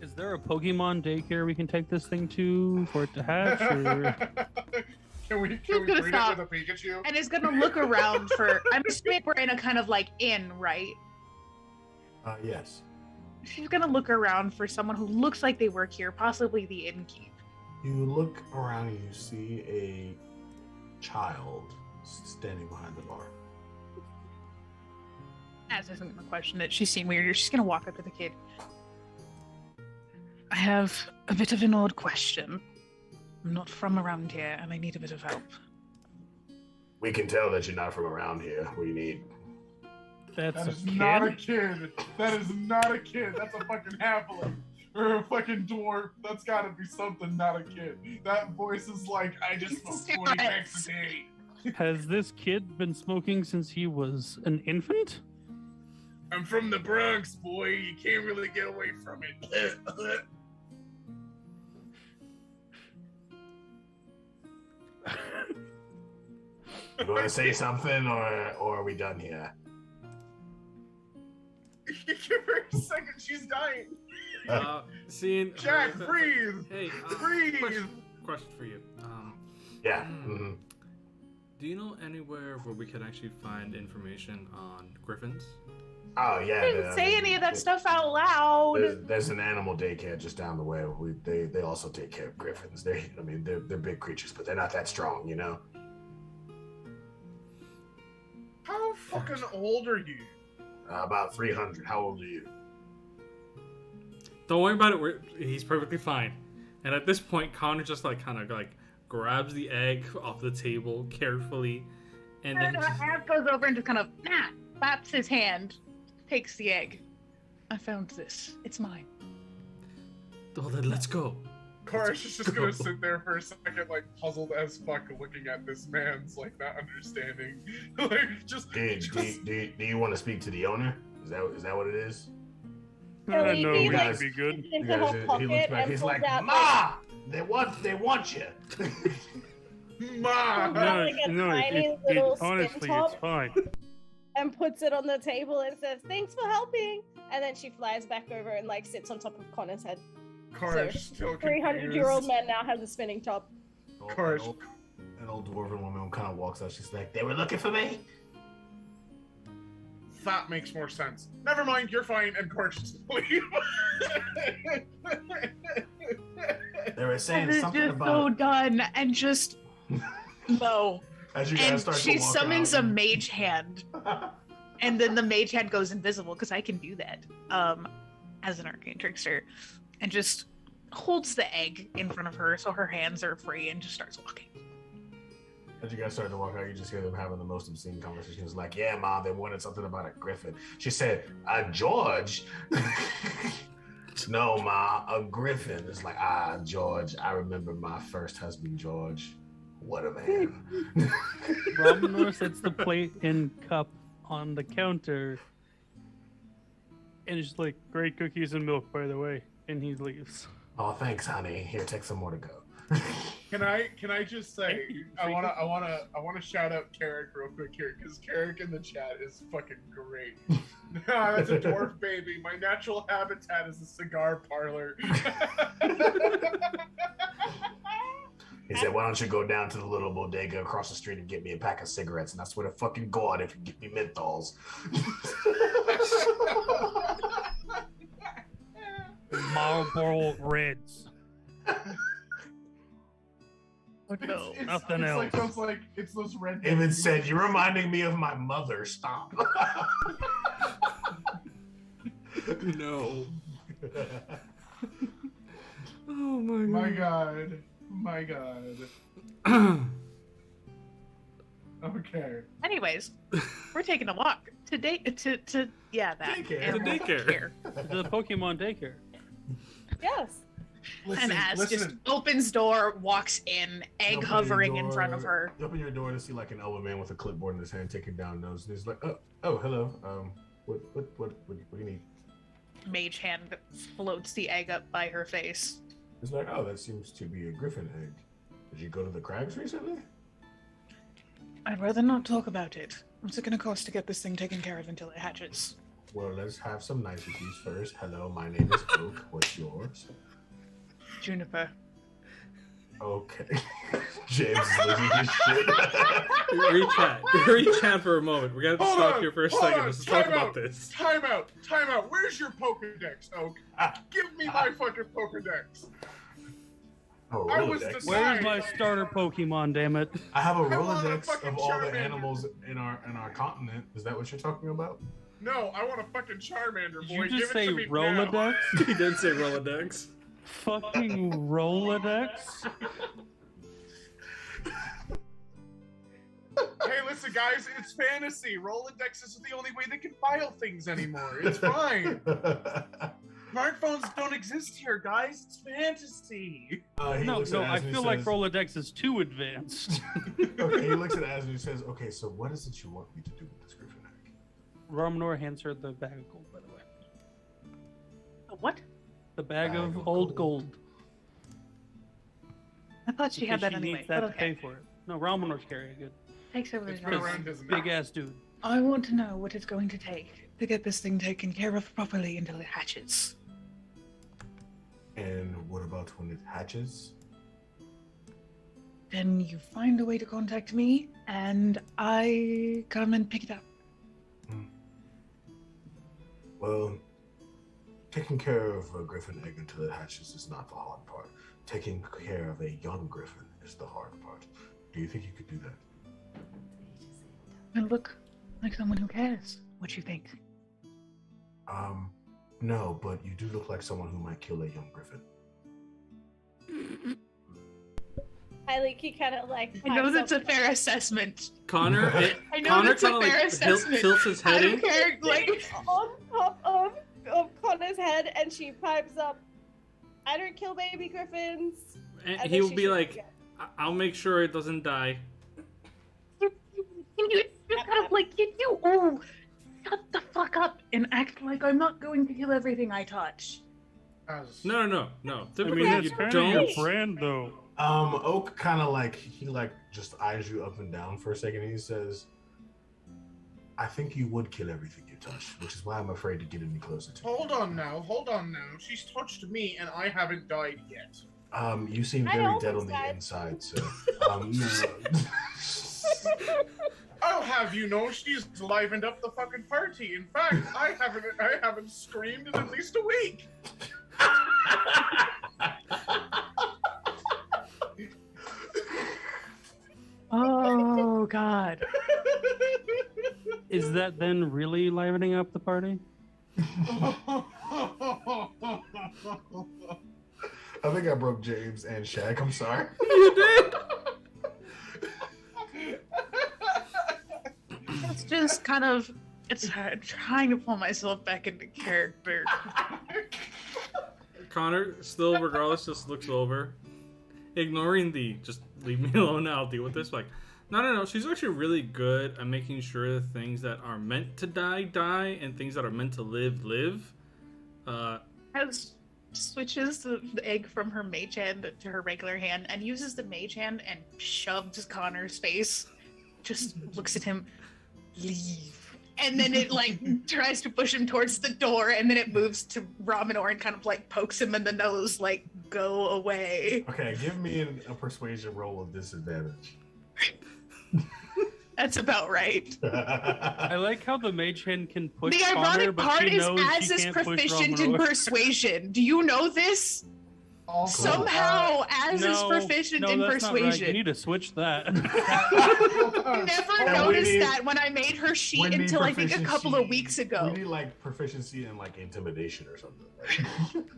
Is there a Pokemon daycare we can take this thing to for it to hatch? Or... Can we gonna breed stop. it with a Pikachu? And is gonna look around for. I'm assuming we're in a kind of like inn, right? Yes. She's gonna look around for someone who looks like they work here, possibly the innkeep. You look around and you see a child standing behind the bar. Az isn't gonna question it. She's seen weirder. She's gonna walk up to the kid. I have a bit of an odd question. I'm not from around here, and I need a bit of help. We can tell that you're not from around here. We need. That's That a is kid? not a kid. That is not a kid. That's a fucking halfling. Or a fucking dwarf. That's gotta be something, not a kid. That voice is like, I just smoke 40 packs a day. Has this kid been smoking since he was an infant? I'm from the Bronx, boy. You can't really get away from it. You want to say something, or are we done here? Give her a second. She's dying. Seeing. Jack, breathe. Hey, Breathe. question for you. Yeah. Mm-hmm. Do you know anywhere where we could actually find information on griffins? Oh yeah. I didn't say any of that stuff out loud. There's an animal daycare just down the way. They also take care of griffins. They're big creatures, but they're not that strong, you know. How fucking old are you? About 300. How old are you? Don't worry about it. He's perfectly fine. And at this point, Connor just kind of grabs the egg off the table carefully, and then Az goes over and just kind of slaps his hand, takes the egg. I found this. It's mine. oh, then let's go. Koresh is just gonna sit there for a second, like puzzled as fuck, looking at this man's like not understanding. Like just. Do you want to speak to the owner? Is that what it is? No, no, he, we like, would be good. into You guys, her he pocket looks back. and He's pulls like, out, Ma, they want you. Ma! Pulls out, like, a tiny little spin honestly, top. it's fine. and puts it on the table and says, "Thanks for helping." And then she flies back over and like sits on top of Connor's head. Koresh So still 300-year-old man now has a spinning top. Koresh. An old dwarven woman kind of walks out. She's like, "They were looking for me." That makes more sense. Never mind, you're fine, and Koresh just leave. They were saying This is something just about so done, and just no. as you guys And start to she walk summons out. a mage hand, and then the mage hand goes invisible because I can do that as an arcane trickster, and just holds the egg in front of her so her hands are free and just starts walking. As you guys start to walk out, you just hear them having the most obscene conversations. Like, yeah, Mom, they wanted something about a griffin. She said, George? No, Ma, a griffin. It's like, George, I remember my first husband, George. What a man. Romanor sets the plate and cup on the counter. And it's like, great cookies and milk, by the way. And he leaves. Oh, thanks, honey. Here, take some more to go. Can I just say I wanna shout out Carrick real quick here because Carrick in the chat is fucking great. That's a dwarf baby. My natural habitat is a cigar parlor. He said, why don't you go down to the little bodega across the street and get me a pack of cigarettes? And I swear to fucking God if you get me menthols. Marlboro Reds. Oh no. Nothing else. It's those red. Even said, you're reminding me of my mother. Stop. No. Oh My God. My God. Okay. Anyways, we're taking a walk today to that Daycare. animal To daycare. care. The Pokemon daycare. Yes. And Az just opens door, walks in, egg Open your hovering in door- front of her. You open your door to see like an elder man with a clipboard in his hand taking down notes. And he's like, oh, hello. What do you need? Mage hand floats the egg up by her face. He's like, oh, that seems to be a griffin egg. Did you go to the crags recently? I'd rather not talk about it. What's it gonna cost to get this thing taken care of until it hatches? Well, let's have some niceties first. Hello, my name is Oak. What's yours? Juniper. Okay. James is losing his shit. Rechat for a moment. We gotta stop here for a second. Let's talk Time about out. this. Time out. Where's your Pokedex, Oak? Give me my fucking Pokedex. Oh, I was Rolodex. the- Where's my starter Pokemon, damn it? I have a I want a Rolodex fucking of all the Charmander. animals in our continent. Is that what you're talking about? No, I want a fucking Charmander, Did boy. you Give just it say to me now. Rolodex? He did say Rolodex. Fucking Rolodex? Hey, listen, guys, it's fantasy. Rolodex isn't the only way they can file things anymore. It's fine. Smartphones don't exist here, guys. It's fantasy. He No, looks no, at I Az and he feel like says- Rolodex is too advanced. Okay, he looks at Az and he says, okay, so what is it you want me to do with this griffin egg? Romanor hands her the bag of gold, by the way. What? The bag Bag of of old gold. gold. I thought she In had case that anyway. needs that But to okay. pay for it. No, Romanor's carrying it. Takes over It's his been nose. around, doesn't Big it? ass dude. I want to know what it's going to take to get this thing taken care of properly until it hatches. And what about when it hatches? Then you find a way to contact me, and I come and pick it up. Well, taking care of a griffin egg until it hatches is not the hard part. Taking care of a young griffin is the hard part. Do you think you could do that? I look like someone who cares what you think. No, but you do look like someone who might kill a young griffin. Leaky kind of like. I know pipes that's up- a fair assessment. Connor, I know Connor that's a kind of fair like assessment. tilts his I head don't in. care, like, on top of Connor's head, and she pipes up. I don't kill baby griffins. And I think he'll she be should like, get- I'll make sure it doesn't die. Shut the fuck up and act like I'm not going to kill everything I touch. No. I Typically, mean, you it's kind of your don't. friend, though. Oak kind of like, he like just eyes you up and down for a second. And he says, I think you would kill everything you touch, which is why I'm afraid to get any closer to you. Hold on now. She's touched me, and I haven't died yet. You seem I very almost dead on the died. inside, so no. I'll have you know, she's livened up the fucking party. In fact, I haven't screamed in at least a week. Oh God. Is that then really livening up the party? I think I broke James and Shaq. I'm sorry. You did. It's just kind of, it's hard trying to pull myself back into character. Connor still, regardless, just looks over, ignoring the just leave me alone. I'll deal with this. Like, no. She's actually really good at making sure the things that are meant to die die, and things that are meant to live. Has switches the egg from her mage hand to her regular hand and uses the mage hand and shoves Connor's face. Just looks at him, leave. And then it like tries to push him towards the door, and then it moves to Raminor and kind of like pokes him in the nose, like, go away. Okay, give me a persuasion roll of disadvantage. That's about right. I like how the mage hand can push The Connor, ironic but part she is knows Az she is can't push proficient in Ramonor. persuasion. Do you know this? Also, Somehow Az is proficient in that's not right. You persuasion. need to switch that. Never And noticed we need- that when I made her sheet We need until I think a couple of proficiency- weeks ago. We need like proficiency in like intimidation or something.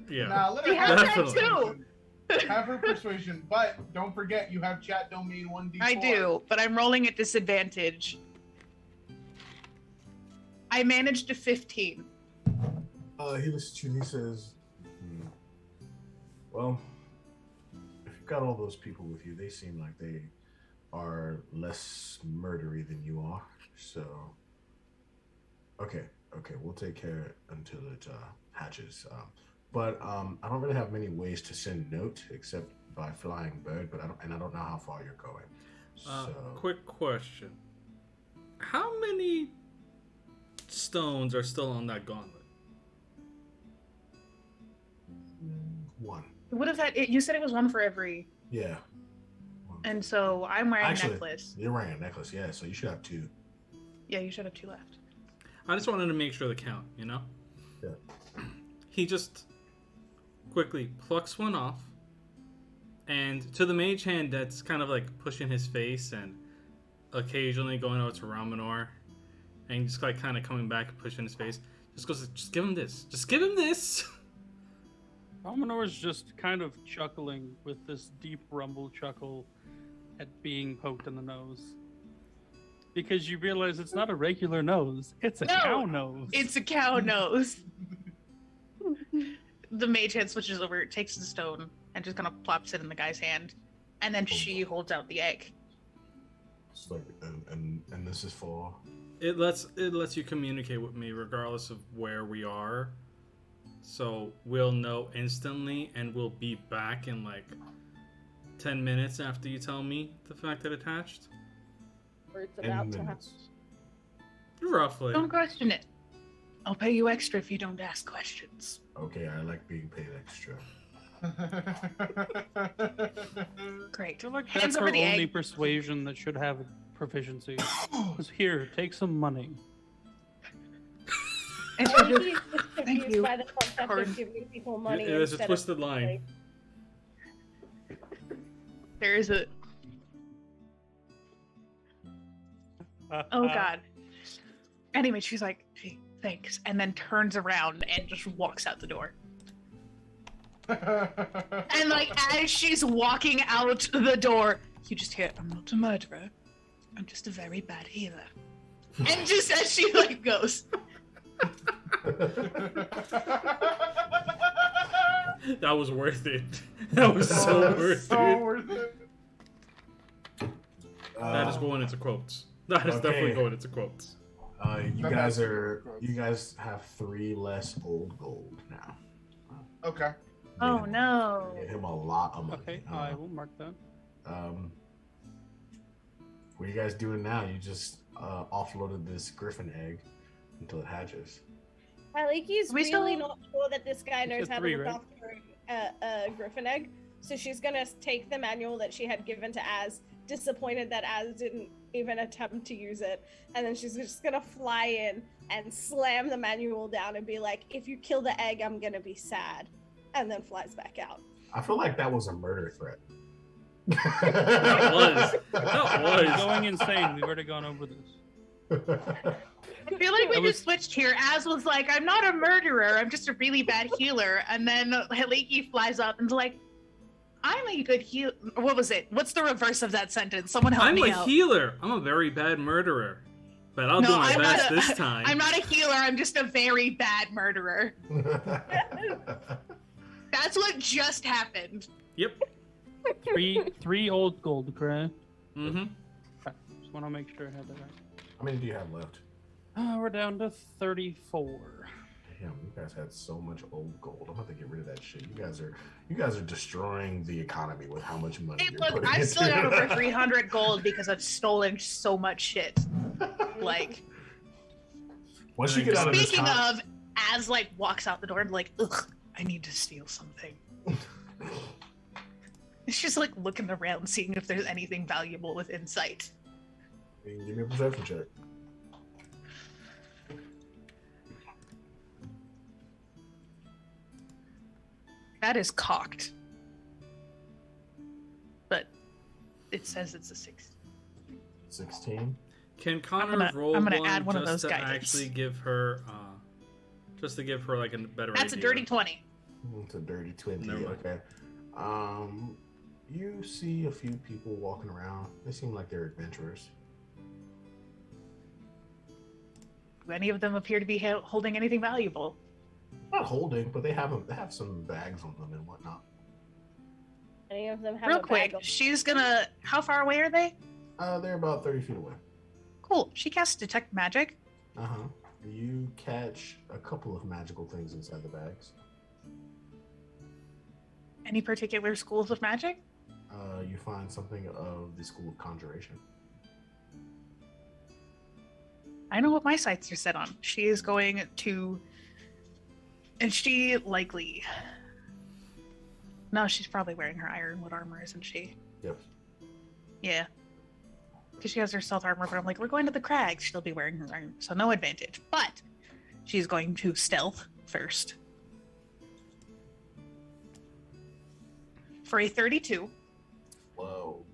Yeah. nah, let her We have have her that persuasion. Have her persuasion, but don't forget you have chat domain 1d4. I do, but I'm rolling at disadvantage. I managed a 15. He listens to you and he says, well, if you've got all those people with you, they seem like they are less murdery than you are. So, okay, we'll take care until it hatches. But I don't really have many ways to send note except by flying bird. But I don't know how far you're going. So, Quick question: how many stones are still on that gauntlet? one. What if that? You said it was one for every, Yeah. One. and so I'm wearing Actually, a necklace. You're wearing a necklace, yeah. So you should have two. Yeah, you should have 2 left. I just wanted to make sure the count, you know? Yeah. He just quickly plucks one off, and to the mage hand that's kind of like pushing his face and occasionally going over to Raminor, and just like kind of coming back and pushing his face, just goes, just give him this. Just give him this. Ramonor's just kind of chuckling with this deep rumble chuckle at being poked in the nose. Because you realize it's not a regular nose, it's a No, cow nose. It's a cow nose. The mage hand switches over, takes the stone, and just kind of plops it in the guy's hand, and then she holds out the egg. It's like, and this is for. It lets you communicate with me regardless of where we are. So we'll know instantly, and we'll be back in like 10 minutes after you tell me the fact that it hatched. Or it's 10 about to happen. minutes. Roughly. Don't question it. I'll pay you extra if you don't ask questions. Okay, I like being paid extra. Great. I feel like Hands that's over her the only egg. persuasion that should have proficiency. Just here, take some money. And I she'll think just, he's just Thank confused you. by the concept Card. of giving people money. There's a instead twisted of, line. there is a. Oh God. Anyway, she's like, "Gee, thanks," and then turns around and just walks out the door. And like as she's walking out the door, you just hear, "I'm not a murderer. I'm just a very bad healer." And just as she like goes, That was worth it. That was so worth so it. worth it. That is going into quotes. That is definitely Okay. going into quotes. You guys have 3 less old gold now. Okay. "Oh Yeah. no!" Get him a lot of money. Okay, I will mark that. What are you guys doing now? You just offloaded this griffin egg until it hatches. Aliki's We really still- not sure that this guy knows said how 3, to look right? after a griffin egg, so she's gonna take the manual that she had given to Az, disappointed that Az didn't even attempt to use it, and then she's just gonna fly in and slam the manual down and be like, "If you kill the egg, I'm gonna be sad," and then flies back out. I feel like that was a murder threat. That was. Going insane. We've already gone over this. I feel like we I was- just switched here. Az was like, I'm not a murderer, I'm just a really bad healer. And then Haliki flies up and's like, I'm a good healer. What was it? What's the reverse of that sentence? Someone help I'm me a out. healer. I'm a very bad murderer. But I'll do my I'm best not a- this time. I'm not a healer, I'm just a very bad murderer. That's what just happened. Yep. Three old gold, correct? Mm-hmm. Just want to make sure I had that right. How many do you have left? We're down to 34. Damn, you guys had so much old gold. I'm about to get rid of that shit. You guys are destroying the economy with how much money Hey, you're look, putting I've still got into over 300 gold because I've stolen so much shit. Like, Once you get out of this speaking of, Az like walks out the door and like, ugh, I need to steal something. It's just like looking around, seeing if there's anything valuable with insight. give me a perception check. That is cocked. But it says it's a 6. 16. Can Connor gonna- roll I'm gonna one add one of just those to guidance. actually give her, just to give her like a better That's a idea? dirty 20. It's a dirty 20. Never mind. Okay. You see a few people walking around. They seem like they're adventurers. Do any of them appear to be holding anything valuable? Not holding, but they have some bags on them and whatnot. Any of them have Real a quick, bag of- she's gonna. How far away are they? They're about 30 feet away. Cool. She casts Detect Magic. Uh-huh. You catch a couple of magical things inside the bags. Any particular schools of magic? You find something of the School of Conjuration. I know what my sights are set on. She is going to. And she likely. No, she's probably wearing her ironwood armor, isn't she? Yep. Yeah. Because she has her stealth armor, but I'm like, we're going to the crags. She'll be wearing her armor, so no advantage. But she's going to stealth first. For a 32. Whoa.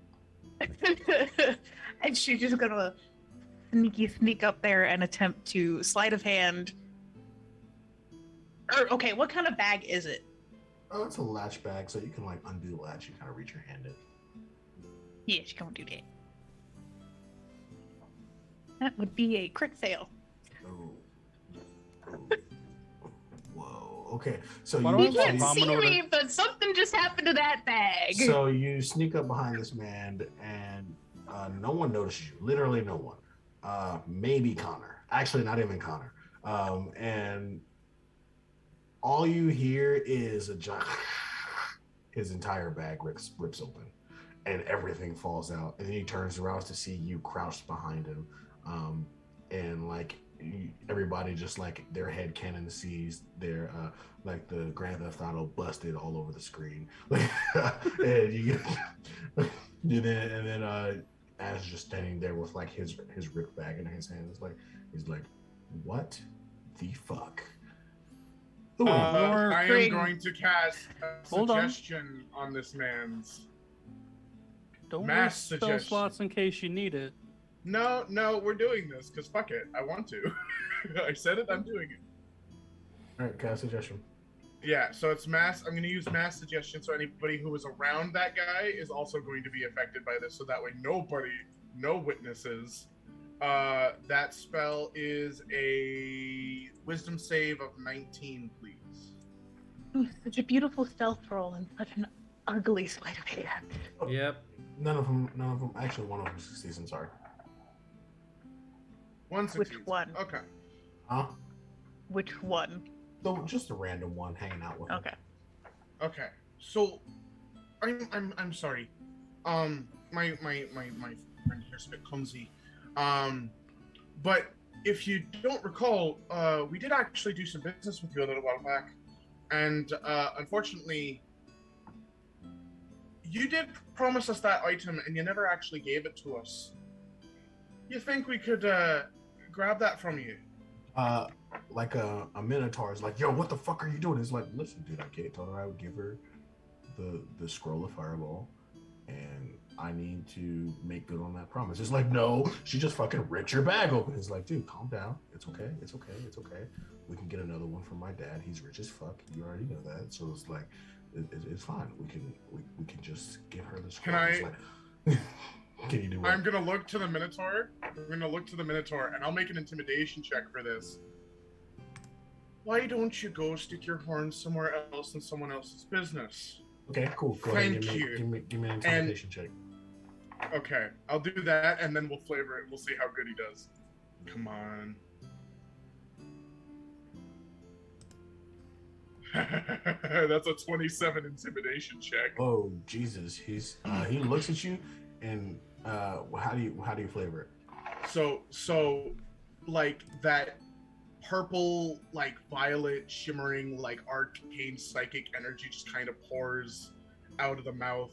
And she's just gonna sneak up there and attempt to sleight of hand. Or okay, what kind of bag is it? Oh, it's a latch bag, so you can like undo the latch and kind of reach your hand in. Yeah, she can't do that. That would be a crit fail. Oh. Oh. Whoa. Okay. So Why you, don't You I can't vomit see over me, but something just happened to that bag. so you sneak up behind this man, and no one notices you. Literally, no one. Maybe Connor. Actually, not even Connor. And all you hear is a giant. His entire bag rips open, and everything falls out. And then he turns around to see you crouched behind him, and like everybody just like their head cannon sees their like the Grand Theft Auto busted all over the screen. And you and then Ash just standing there with like his ripped bag in his hands, like he's like, what the fuck? Who are you? I am Bring- going to cast a Hold on. suggestion on this man's. Don't Mass waste spell suggestion. slots in case you need it. No, we're doing this because fuck it, I want to. I said it, I'm doing it. All right, cast suggestion. Yeah, so it's mass. I'm going to use mass suggestion, so anybody who is around that guy is also going to be affected by this, so that way no witnesses. That spell is a wisdom save of 19, please. Ooh, such a beautiful stealth roll and such an ugly sleight of hand. Yep. None of them. Actually, one of them succeeds. I'm sorry. One Which succeeds. one? Okay. Huh? Which one? So just a random one hanging out with him. Okay. Okay. So, I'm sorry. My friend here's a bit clumsy. But if you don't recall, we did actually do some business with you a little while back, and unfortunately, you did promise us that item, and you never actually gave it to us. You think we could grab that from you? Like a minotaur is like, yo, what the fuck are you doing? It's like, listen, dude, I told her I would give her the scroll of fireball, and I need to make good on that promise. It's like, no, she just fucking ripped your bag open. It's like, dude, calm down. It's okay. It's okay. It's okay. We can get another one from my dad. He's rich as fuck. You already know that. So it's like, it's fine. We can just give her the scroll. Like, can you do what? I'm gonna look to the Minotaur. I'm gonna look to the Minotaur, and I'll make an intimidation check for this. Why don't you go stick your horns somewhere else in someone else's business? Okay, cool. Go ahead and give me an intimidation check. Okay, I'll do that, and then we'll flavor it. We'll see how good he does. Come on. That's a 27 intimidation check. Oh Jesus, he looks at you, and how do you flavor it? So like that purple, like violet, shimmering, like arcane psychic energy just kind of pours out of the mouth,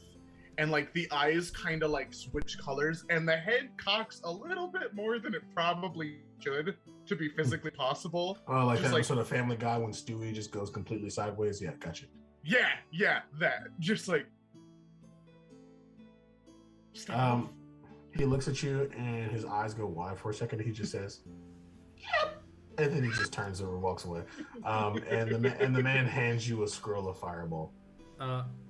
and like the eyes kind of like switch colors, and the head cocks a little bit more than it probably should to be physically possible. Oh, like just that sort of Family Guy when Stewie just goes completely sideways. Yeah, gotcha. Yeah, that just like. He looks at you, and his eyes go wide for a second. And he just says, "Yep," and then he just turns over and walks away. And the man hands you a scroll of fireball.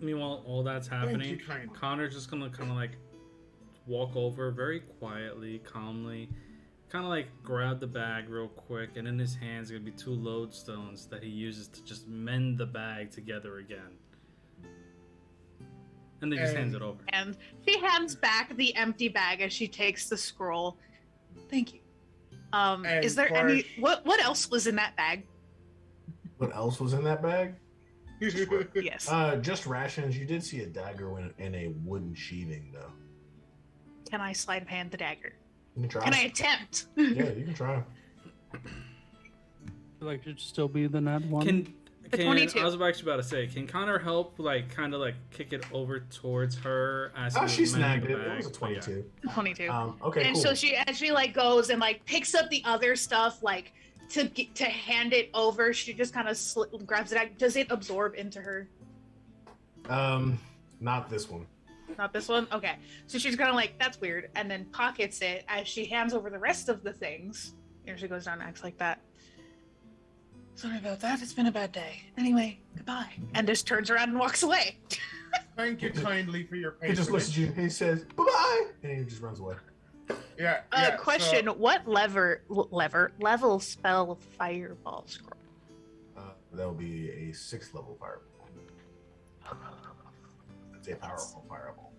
Meanwhile, all that's happening, Connor's just gonna kind of like walk over very quietly, calmly, kind of like grab the bag real quick, and in his hands gonna be 2 lodestones that he uses to just mend the bag together again. And then just hands it over. And she hands back the empty bag as she takes the scroll. Thank you. Is there any what else was in that bag? What else was in that bag? Yes. Just rations. You did see a dagger in a wooden sheathing, though. Can I sleight of hand the dagger? You can try. Can I attempt? Yeah, you can try. I feel like it should still be the nat one. Can 22. I was actually about to say, can Connor help, like, kind of like kick it over towards her as she snagged the it. bag? It was a 22. 22. Okay, and cool. so she like goes and like picks up the other stuff, like to hand it over. She just kind of grabs it. Does it absorb into her? Not this one. Not this one? Okay. So she's kind of like, that's weird, and then pockets it as she hands over the rest of the things. Here she goes down and acts like that. Sorry about that. It's been a bad day. Anyway, goodbye. And just turns around and walks away. Thank you kindly for your He patience. just looks at you. He says, "Bye-bye," and he just runs away. Yeah. Question: what level spell fireball scroll? That'll be a 6th level fireball. It's a powerful fireball.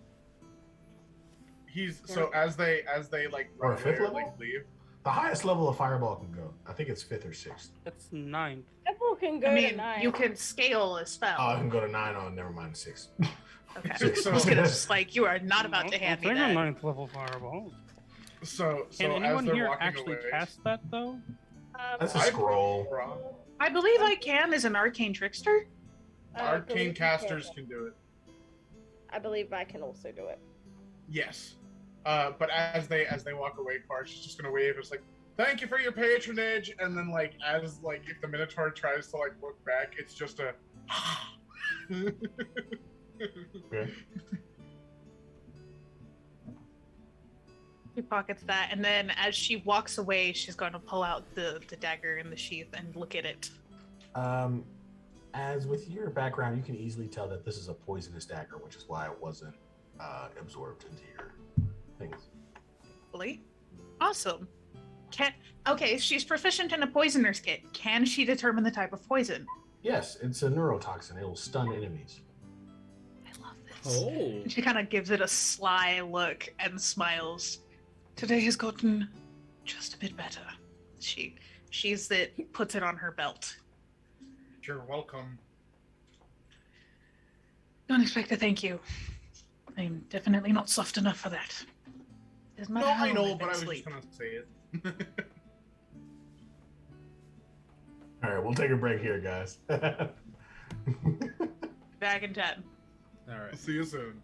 So as they like Or a run 5th away or, level? like leave. The highest level of fireball can go. I think it's 5th or 6th. That's 9th. Apple can go I to mean, 9. you can scale a spell. Oh, I can go to 9 on. Never mind, 6. Okay. So- I was gonna just like, you are not about to hand me I'll take that. a 9th level fireball. So Can as anyone they're here walking actually away, cast that though? That's a I- scroll. I believe I can as an arcane trickster. I believe Arcane you casters can do it. I believe I can also do it. Yes. But as they walk away, Parch is just gonna wave. It's like, thank you for your patronage, and then like as like if the Minotaur tries to like look back, it's just a. Okay. She pockets that, and then as she walks away, she's going to pull out the dagger in the sheath and look at it. As with your background, you can easily tell that this is a poisonous dagger, which is why it wasn't absorbed into your things. Really? Awesome. Okay, she's proficient in a poisoner's kit. Can she determine the type of poison? Yes, it's a neurotoxin. It will stun enemies. I love this. Oh. And she kind of gives it a sly look and smiles. Today has gotten just a bit better. She's that puts it on her belt. You're welcome. Don't expect a thank you. I'm definitely not soft enough for that. Doesn't matter No, how I know, long but I was sleep. just gonna say it. All right, we'll take a break here, guys. Back in 10. All right. See you soon.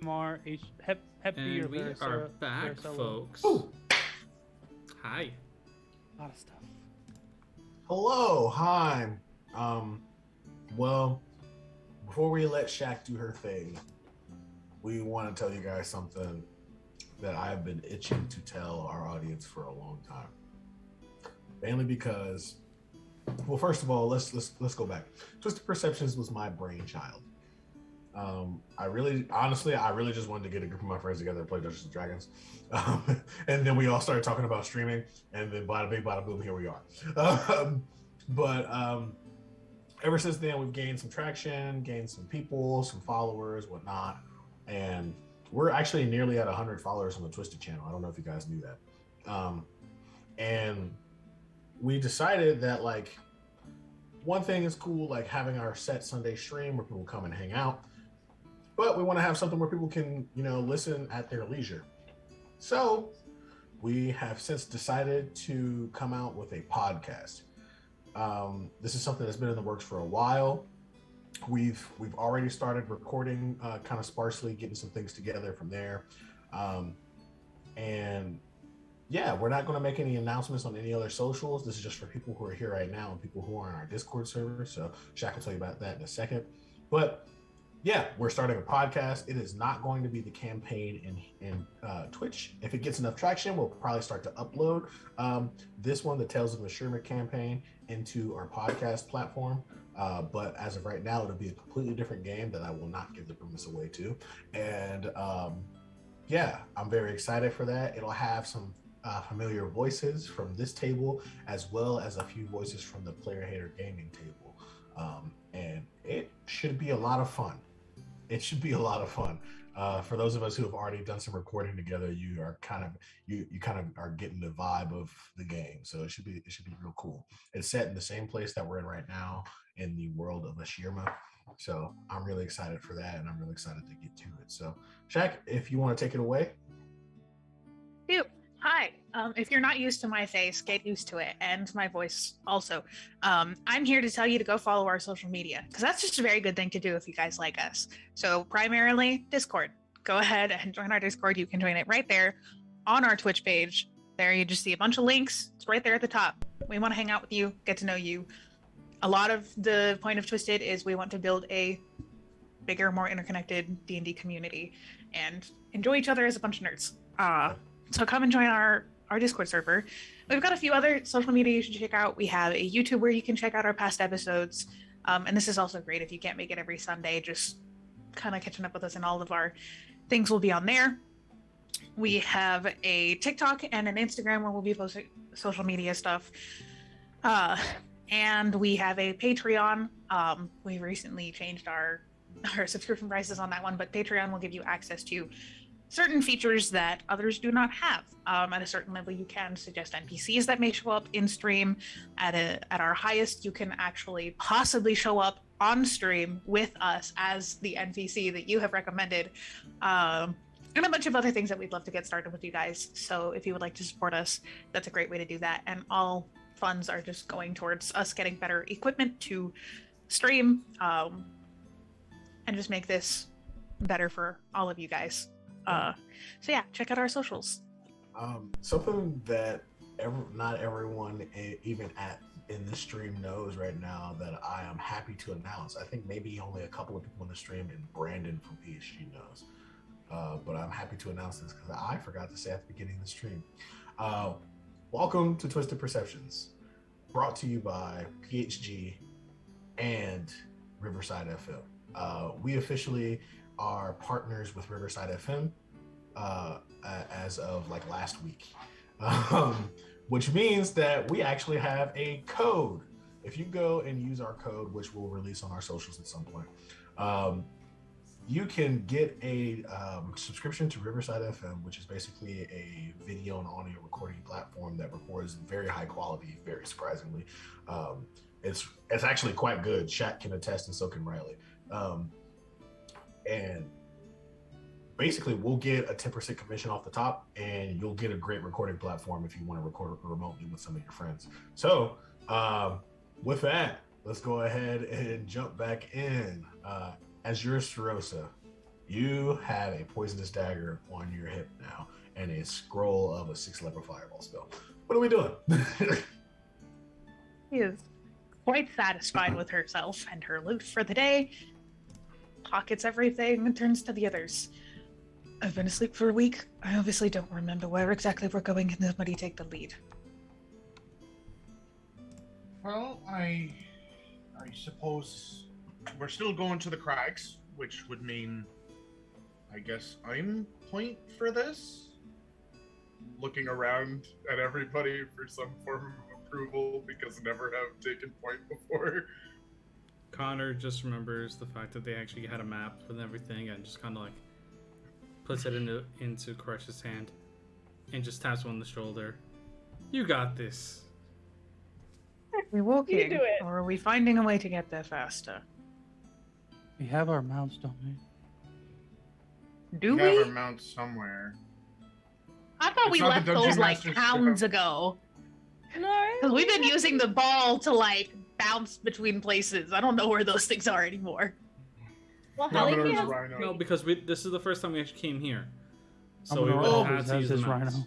MRH Hep B or And we are back, varicella. folks. Ooh. Hi. A lot of stuff. Hello, hi. Well, before we let Shaq do her thing, we want to tell you guys something that I've been itching to tell our audience for a long time. Mainly because, well, first of all, let's go back. Twisted Perceptions was my brainchild. I really just wanted to get a group of my friends together and play Dungeons and Dragons, and then we all started talking about streaming, and then bada bing, bada boom, here we are. But ever since then, we've gained some traction, gained some people, some followers, whatnot, and we're actually nearly at 100 followers on the Twisted channel. I don't know if you guys knew that. And we decided that, like, one thing is cool, like having our set Sunday stream where people come and hang out, but we want to have something where people can, listen at their leisure. So we have since decided to come out with a podcast. This is something that's been in the works for a while. We've already started recording kind of sparsely, getting some things together from there. And yeah, we're not going to make any announcements on any other socials. This is just for people who are here right now and people who are on our Discord server. So Shaq will tell you about that in a second. But yeah, we're starting a podcast. It is not going to be the campaign in Twitch. If it gets enough traction, we'll probably start to upload this one, the Tales of Mashirma campaign, into our podcast platform. But as of right now, it'll be a completely different game that I will not give the premise away to. And yeah, I'm very excited for that. It'll have some familiar voices from this table, as well as a few voices from the Player Hater Gaming table. And it should be a lot of fun. It should be a lot of fun. For those of us who have already done some recording together, you are kind of are getting the vibe of the game. So it should be real cool. It's set in the same place that we're in right now, in the world of Ashirma. So I'm really excited for that, and I'm really excited to get to it. So Shaq, if you want to take it away. Hi. If you're not used to my face, get used to it, and my voice also. I'm here to tell you to go follow our social media, because that's just a very good thing to do if you guys like us. So primarily Discord. Go ahead and join our Discord. You can join it right there on our Twitch page. There you just see a bunch of links. It's right there at the top. We want to hang out with you, get to know you. A lot of the point of Twisted is we want to build a bigger, more interconnected D&D community and enjoy each other as a bunch of nerds. So come and join our Discord server. We've got a few other social media you should check out. We have a YouTube where you can check out our past episodes. And this is also great if you can't make it every Sunday, just kind of catching up with us, and all of our things will be on there. We have a TikTok and an Instagram where we'll be posting social media stuff. And we have a Patreon. We recently changed our subscription prices on that one, but Patreon will give you access to certain features that others do not have. At a certain level, you can suggest NPCs that may show up in stream. At our highest, you can actually possibly show up on stream with us as the NPC that you have recommended, and a bunch of other things that we'd love to get started with you guys. So if you would like to support us, that's a great way to do that. And all funds are just going towards us getting better equipment to stream, and just make this better for all of you guys. So yeah, check out our socials. Something that not everyone, even in this stream, knows right now that I am happy to announce. I think maybe only a couple of people in the stream, and Brandon from PSG knows. But I'm happy to announce this because I forgot to say at the beginning of the stream. Welcome to Twisted Perceptions, brought to you by PHG and Riverside FM. We officially are partners with Riverside FM as of like last week, which means that we actually have a code. If you go and use our code, which we'll release on our socials at some point, you can get a subscription to Riverside FM, which is basically a video and audio recording platform that records very high quality, very surprisingly. It's actually quite good. Shaq can attest, and so can Riley. And basically, we'll get a 10% commission off the top, and you'll get a great recording platform if you want to record remotely with some of your friends. So with that, let's go ahead and jump back in. As your Starosa, You have a poisonous dagger on your hip now, and a scroll of a 6-level fireball spell. What are we doing? She is quite satisfied with herself and her loot for the day. Pockets everything and turns to the others. I've been asleep for a week. I obviously don't remember where exactly we're going. Can somebody take the lead? Well, I suppose we're still going to the crags, which would mean, I guess I'm point for this. Looking around at everybody for some form of approval because never have taken point before. Connor just remembers the fact that they actually had a map with everything and just kind of like puts it into Koresh's hand and just taps him on the shoulder. You got this. Are we walking? You do it. Or are we finding a way to get there faster? We have our mounts, don't we? Do We have we? our mounts somewhere. I thought It's we not the left Dungeon those like Master's hounds stuff. ago. No. Because we've been using the ball to like bounce between places. I don't know where those things are anymore. Well, Commodore Hallie is has Rhino. No, because this is the first time we actually came here. So we Amador would have always had to has use his the mounts. rhino.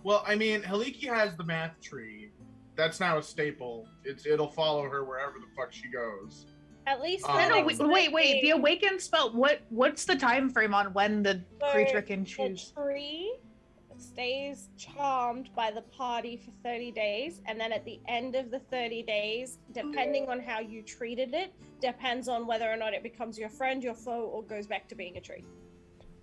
Well, I mean, Haliki has the math tree. That's now a staple. It'll follow her wherever the fuck she goes. at least. Oh. No, the no, next wait. day, The awakened spell. What's the time frame on when the So, creature can the choose? tree stays charmed by the party for 30 days, and then at the end of the 30 days, depending on how you treated it, depends on whether or not it becomes your friend, your foe, or goes back to being a tree.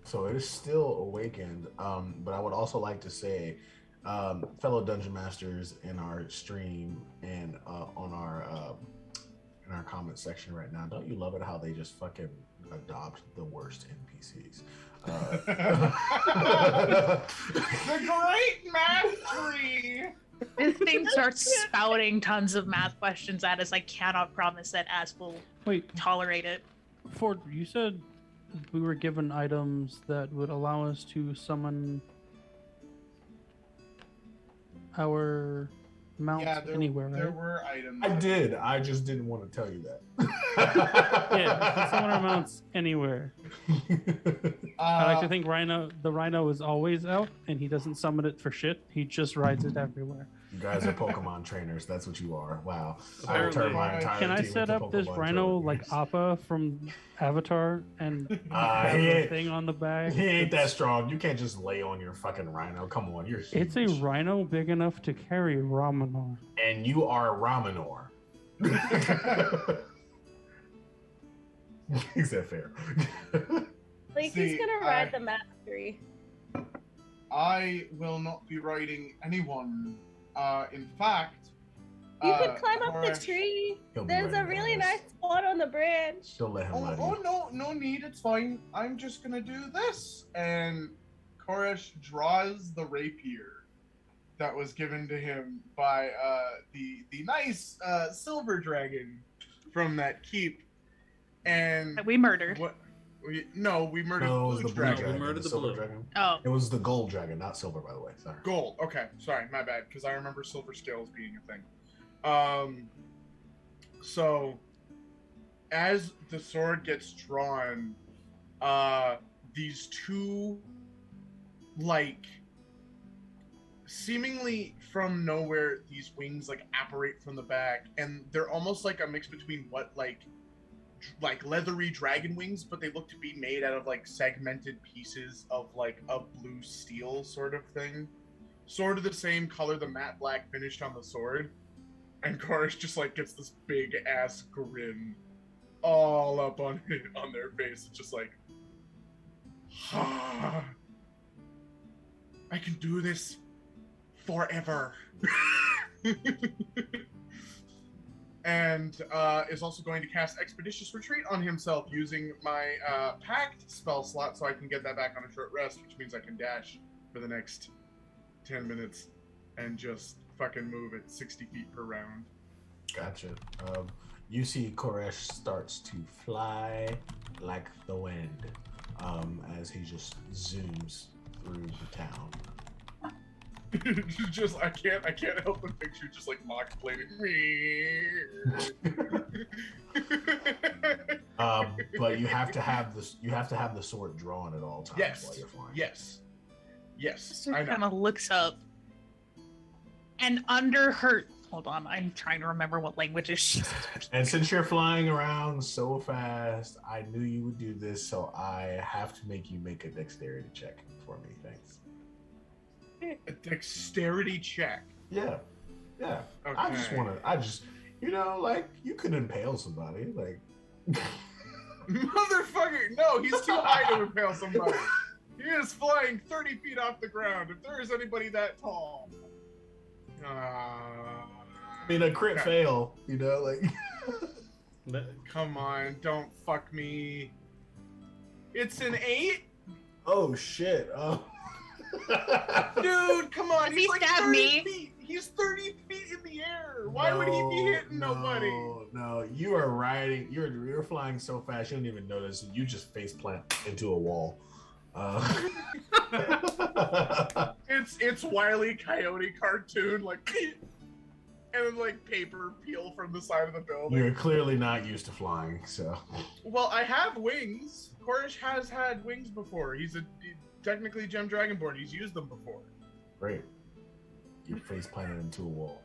So it is still awakened, but I would also like to say, fellow dungeon masters in our stream and on our in our comment section right now, don't you love it how they just fucking adopt the worst NPCs? The great math tree! This thing starts spouting tons of math questions at us. I cannot promise that As will Wait, tolerate it. Ford, you said we were given items that would allow us to summon our mounts Yeah, anywhere, there right? were items. I did. I just didn't want to tell you that. Yeah, we can summon our mounts anywhere. I like to think the rhino is always out, and he doesn't summon it for shit. He just rides it everywhere. You guys are Pokemon trainers. That's what you are. Wow. I Apparently. returned my entire Can I team set into up this Pokemon rhino trainers. like Appa from Avatar and have he the ain't- thing on the back? He ain't that strong. You can't just lay on your fucking rhino. Come on, you're huge. It's a rhino big enough to carry Ramanor. And you are Ramanor. Is that fair? Like, See, he's gonna ride I- the map tree. I will not be riding anyone. In fact, You could climb up the Koresh- tree. He'll be There's a riding really on nice us. spot on the branch. Don't let him ride Oh you. no need. It's fine. I'm just gonna do this. And Koresh draws the rapier that was given to him by the nice silver dragon from that keep. And That we murdered. what? We murdered No, it was the the blue blue No, we dragon. dragon. murdered the silver blue. dragon. Oh, It was the gold dragon, not silver, by the way. Sorry. Gold. Okay, sorry, my bad. Because I remember silver scales being a thing. So as the sword gets drawn, these two, like, seemingly from nowhere, these wings like apparate from the back, and they're almost like a mix between what like leathery dragon wings, but they look to be made out of like segmented pieces of like a blue steel sort of thing, sort of the same color the matte black finished on the sword. And Koresh just like gets this big ass grin all up on their face. It's just like, I can do this forever. And is also going to cast Expeditious Retreat on himself using my Pact spell slot, so I can get that back on a short rest, which means I can dash for the next 10 minutes and just fucking move at 60 feet per round. Gotcha. You see Koresh starts to fly like the wind as he just zooms through the town. Just I can't help but picture just like mock blading. But you have to have this. You have to have the sword drawn at all times Yes. while you're flying. Yes. Yes. She I kind know. of looks up, and under her, hold on, I'm trying to remember what languages she. And since you're flying around so fast, I knew you would do this, so I have to make you make a dexterity check for me. Thanks. A dexterity check. Yeah, yeah. Okay. I just, like you could impale somebody, like. Motherfucker! No, he's too high to impale somebody. He is flying 30 feet off the ground. If there is anybody that tall. I mean, a crit Okay. fail, like. Come on, don't fuck me. It's an 8? Oh shit! Oh. Dude, come on. If He's he like stabbed 30 me- feet. He's 30 feet in the air. Why would he be hitting nobody? No, you are riding. You're flying so fast you don't even notice. You just face plant into a wall. It's Wile E. Coyote cartoon, like, and then like paper peel from the side of the building. You're clearly not used to flying, so. Well, I have wings. Korish has had wings before. He's technically Gem Dragonborn. He's used them before. Great. You're face planted into a wall.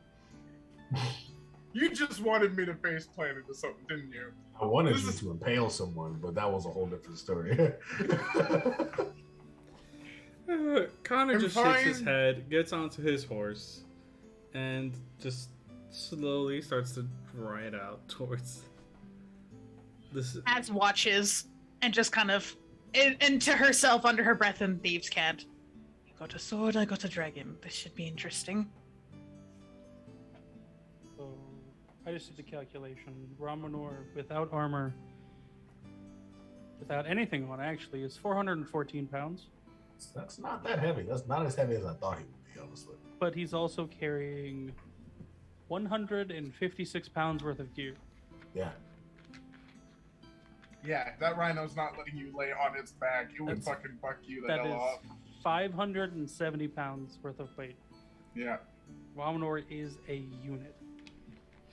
You just wanted me to face plant into something, didn't you? I wanted This you is- to impale someone, but that was a whole different story. Connor I'm just shakes his fine. head, gets onto his horse, and just slowly starts to ride out towards this. As watches and just kind of into herself under her breath in thieves' cant. I got a sword, I got a dragon. This should be interesting. So I just did the calculation. Ramanor without armor, without anything on, actually, is 414 pounds. That's not that heavy. That's not as heavy as I thought he would be, honestly. But he's also carrying 156 pounds worth of gear. Yeah. Yeah, that rhino's not letting you lay on its back. It would That's- fucking fuck you the That hell is off. 570 pounds worth of weight. Yeah. Ramanor is a unit.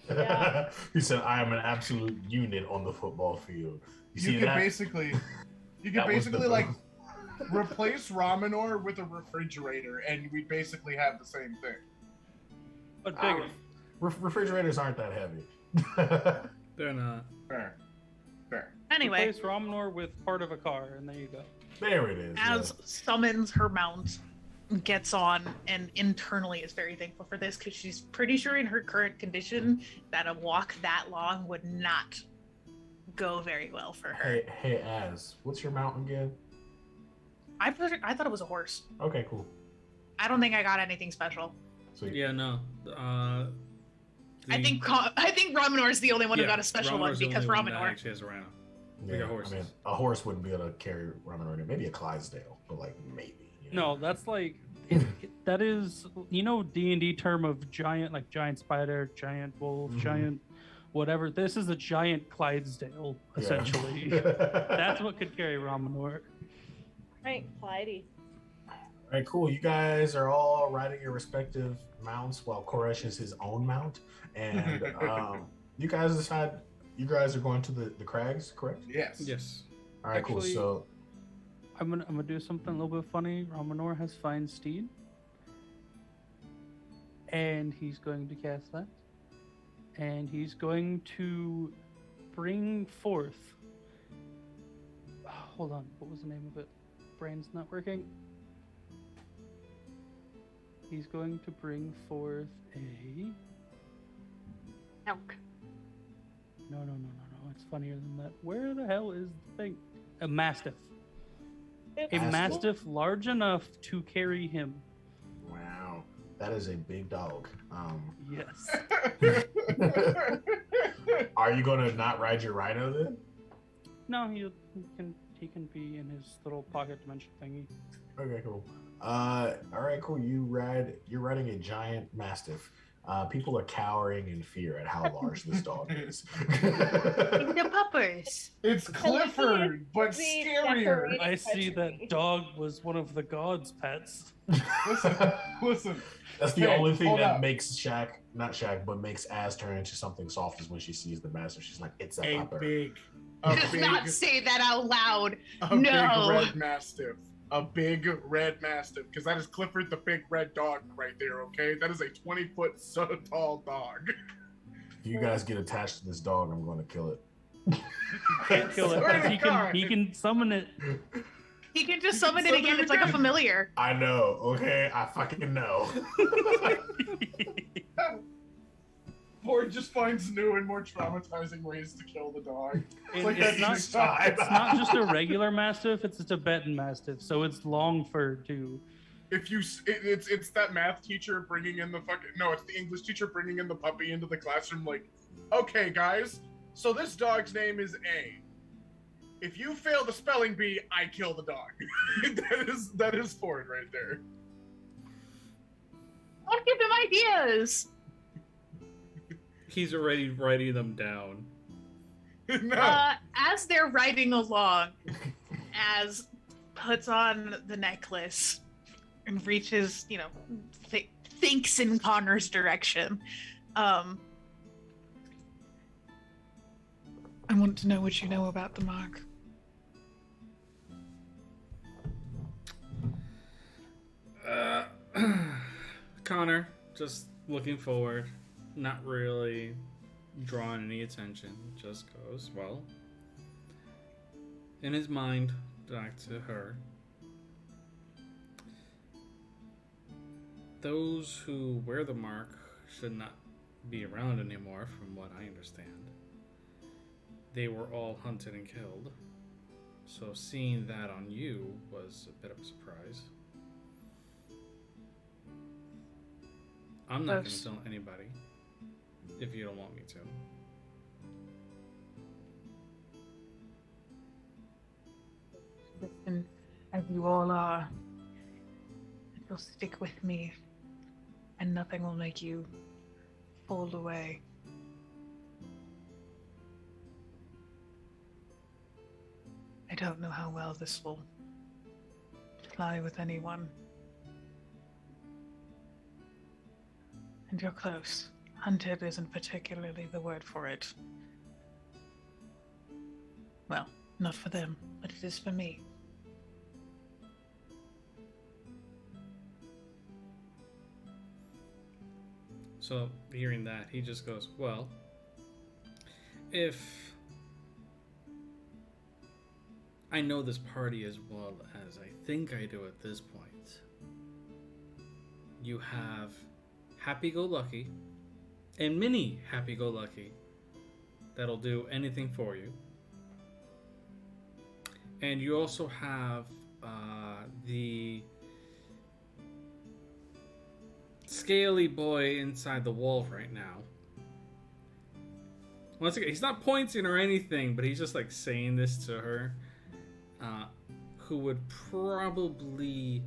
Yeah. He said, "I am an absolute unit on the football field." You see You could that? basically, That was the like move. replace Ramanor with a refrigerator, and we basically have the same thing. But bigger. Refrigerators aren't that heavy. They're not. Fair. Fair. Anyway, Replace Ramanor with part of a car, and there you go. There it is. as summons her mount, gets on, and internally is very thankful for this because she's pretty sure in her current condition that a walk that long would not go very well for her. Hey, Az, what's your mount again? I thought it was a horse. Okay, cool. I don't think I got anything special. Sweet. Yeah, no. I think Ramanor is the only one who got a special one Ramonor's the because only one that Ramanor. actually has a rhino. Yeah, Like a horse. I mean, a horse wouldn't be able to carry Ramen maybe a Clydesdale, but like maybe. No, that's like that is D&D term of giant, like giant spider, giant wolf, Mhm. giant whatever. This is a giant Clydesdale, Yeah. essentially. That's what could carry Ramanor. Right, Clydie. All right, cool. You guys are all riding your respective mounts while Koresh is his own mount, and you guys decide you guys are going to the crags, correct? Yes. Yes. All right, cool. Actually- So I'm gonna do something a little bit funny. Ramanor has fine steed, and he's going to cast that, and he's going to bring forth. Hold on, what was the name of it? Brain's not working. He's going to bring forth a. Elk. No. It's funnier than that. Where the hell is the thing? A mastiff. A It's mastiff large enough to carry him. wow, that is a big dog. Yes. Are you going to not ride your rhino then? No, he can be in his little pocket dimension thingy. Okay, cool. All right, cool. You're riding a giant mastiff. People are cowering in fear at how large this dog is. The puppers. It's Clifford, but the scarier. decorated I see that country. dog was one of the gods' pets. Listen. That's the Hey, only thing hold that up. makes makes Az turn into something soft is when she sees the mastiff. She's like, it's a Hey, pupper. big. Does not say that out loud. A No. big red mastiff. A big red mastiff. Because that is Clifford the big red dog right there, okay? That is a 20-foot tall dog. If you guys get attached to this dog, I'm going to kill it. Can't kill it, Swear but to he can summon it. He can just summon it again. It's like a familiar. I know, okay? I fucking know. Ford just finds new and more traumatizing ways to kill the dog. And like it's that not, time. it's not just a regular mastiff; it's a Tibetan mastiff, so it's long furred too. If you, it's that math teacher bringing in the fucking, no, it's the English teacher bringing in the puppy into the classroom. Like, okay, guys, so this dog's name is A. If you fail the spelling bee, I kill the dog. that is Ford right there. Don't give him ideas. He's already writing them down. No. As they're riding along, Az puts on the necklace and reaches, thinks in Connor's direction. I want to know what you know about the mark. Connor, just looking forward, not really drawing any attention, just goes, well, in his mind, back to her. Those who wear the mark should not be around anymore, from what I understand. They were all hunted and killed, so seeing that on you was a bit of a surprise. I'm not going to tell anybody if you don't want me to. Listen, as you all are, you'll stick with me, and nothing will make you fall away. I don't know how well this will fly with anyone. And you're close. Hunted isn't particularly the word for it. Well, not for them, but it is for me. So, hearing that, he just goes, well, if I know this party as well as I think I do at this point, you have Happy-Go-Lucky and Mini Happy-Go-Lucky that'll do anything for you. And you also have the scaly boy inside the wall right now. Once again, he's not pointing or anything, but he's just like saying this to her. Who would probably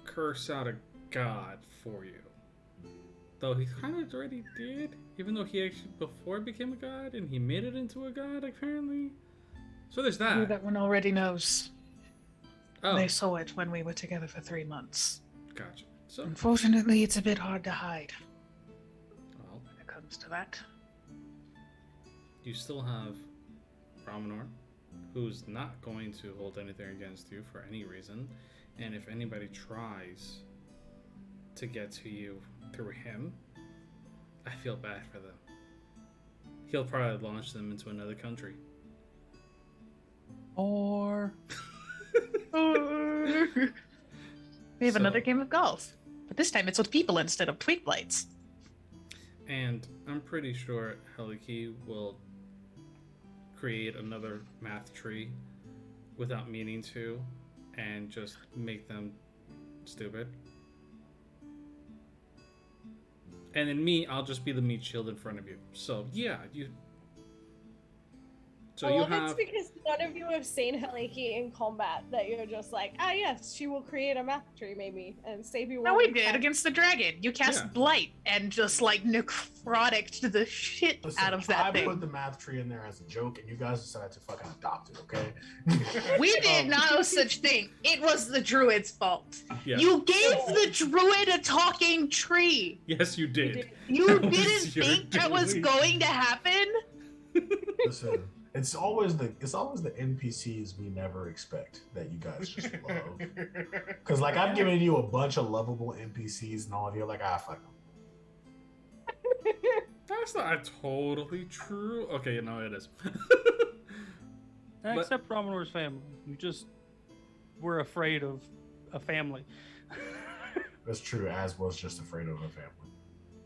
curse out a god for you. Though he kind of already did, even though he actually before became a god and he made it into a god apparently. So there's that. Who that one already knows. Oh, They saw it when we were together for 3 months. gotcha. So, Unfortunately, it's a bit hard to hide well, when it comes to that. you still have Ramanor, who's not going to hold anything against you for any reason. And if anybody tries to get to you through him, I feel bad for them. He'll probably launch them into another country. Or We have So- another game of golf, but this time it's with people instead of twig blights. And I'm pretty sure Heliki will create another math tree without meaning to and just make them stupid. And then me, I'll just be the meat shield in front of you. So yeah, you. So I you love have. it's because none of you have seen Heliki in combat. That you're just like, yes, she will create a math tree maybe and save you. No, one we in did five." against the dragon. You cast Yeah. blight and just like necrotic to the shit Listen, out of that I thing. put the math tree in there as a joke, and you guys decided to fucking adopt it, okay? We did no such thing. It was the druid's fault. Yeah. You gave the druid a talking tree. Yes, you You did. did. You That was didn't your think that was doing. going to happen? Listen, It's always the NPCs we never expect that you guys just love. Because like I've given you a bunch of lovable NPCs, and all of you are like, fuck them. That's not totally true. Okay, no, it is. Except Romanor's family. You just were afraid of a family. That's true. Az was just afraid of a family.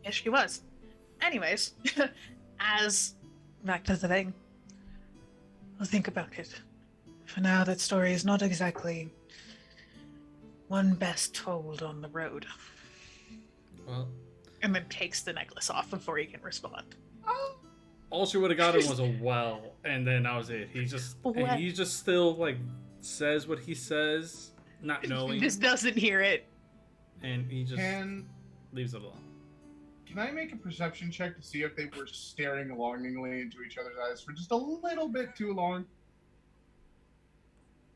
Yes, she was. Anyways, as back to the thing. I'll think about it. For now, that story is not exactly one best told on the road. Well, And then takes the necklace off before he can respond. all she would have gotten was a well, and then that was it. He just still like says what he says, not knowing. He just doesn't hear it. And he just Can leaves it alone. I make a perception check to see if they were staring longingly into each other's eyes for just a little bit too long?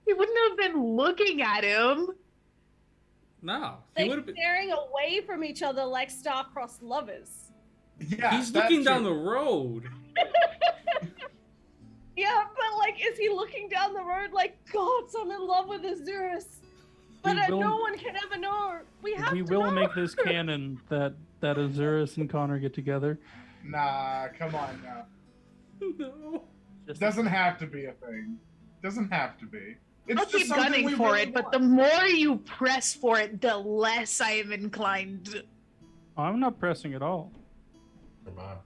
He wouldn't have been looking at him. No, he Like would have been. staring away from each other like star-crossed lovers. Yeah, He's that looking too. down the road. Yeah, but like, is he looking down the road like, God, I'm in love with Azurus? But We will- no one can ever know. We have We to will know. make this canon that Azurus and Connor get together. Nah, come on now. No. Just Doesn't have to be a thing. Doesn't have to be. It's I'll just keep something gunning we for really it, but want. the more you press for it, the less I am inclined. I'm not pressing at all. Come on.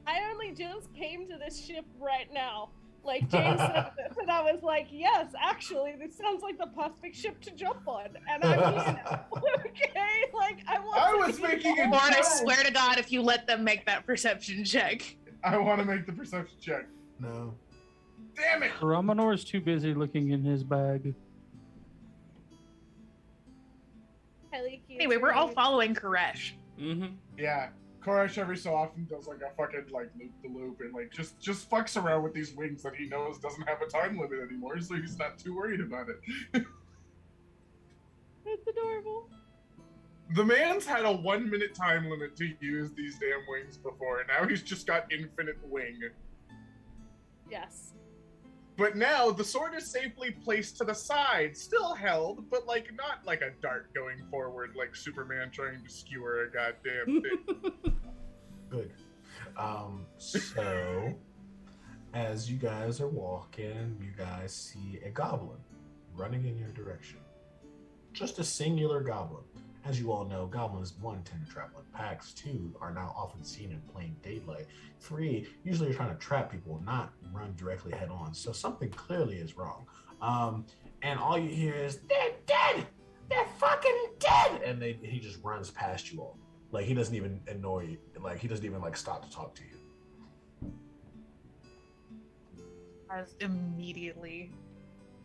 I only just came to this ship right now. Like, James said this, and I was like, yes, actually, this sounds like the perfect ship to jump on. And I'm here now. Okay? Like, I want I to was be making there. a Lauren, I joke. swear to God, if you let them make that perception check. I want to make the perception check. No. Damn it! Romanor's too busy looking in his bag. Anyway, we're all following Koresh. Mm-hmm. Yeah, Koresh every so often does like a fucking like loop the loop and like just fucks around with these wings that he knows doesn't have a time limit anymore, so he's not too worried about it. It's adorable. The man's had a 1 minute time limit to use these damn wings before, and now he's just got infinite wing. Yes. But now the sword is safely placed to the side, still held, but like not like a dart going forward like Superman trying to skewer a goddamn thing. Good. So, as you guys are walking, you guys see a goblin running in your direction. Just a singular goblin. As you all know, goblins, 1, tend to travel in packs. 2, are now often seen in plain daylight. 3, usually are trying to trap people, not run directly head on. So something clearly is wrong. And all you hear is, they're dead! They're fucking dead! And he just runs past you all. Like, he doesn't even annoy you. Like, he doesn't even, like, stop to talk to you. As immediately,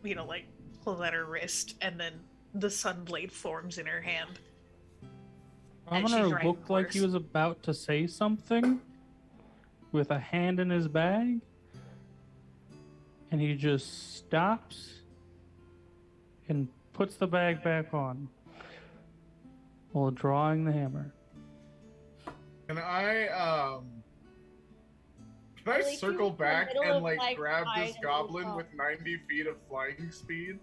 like, pull at her wrist, and then the sunblade forms in her hand. And she's Romanor riding looked like he horse. was about to say something with a hand in his bag. And he just stops and puts the bag back on while drawing the hammer. Can I Really circle cute, back middle and of, like like, grab this flying and goblin stuff. with 90 feet of flying speed?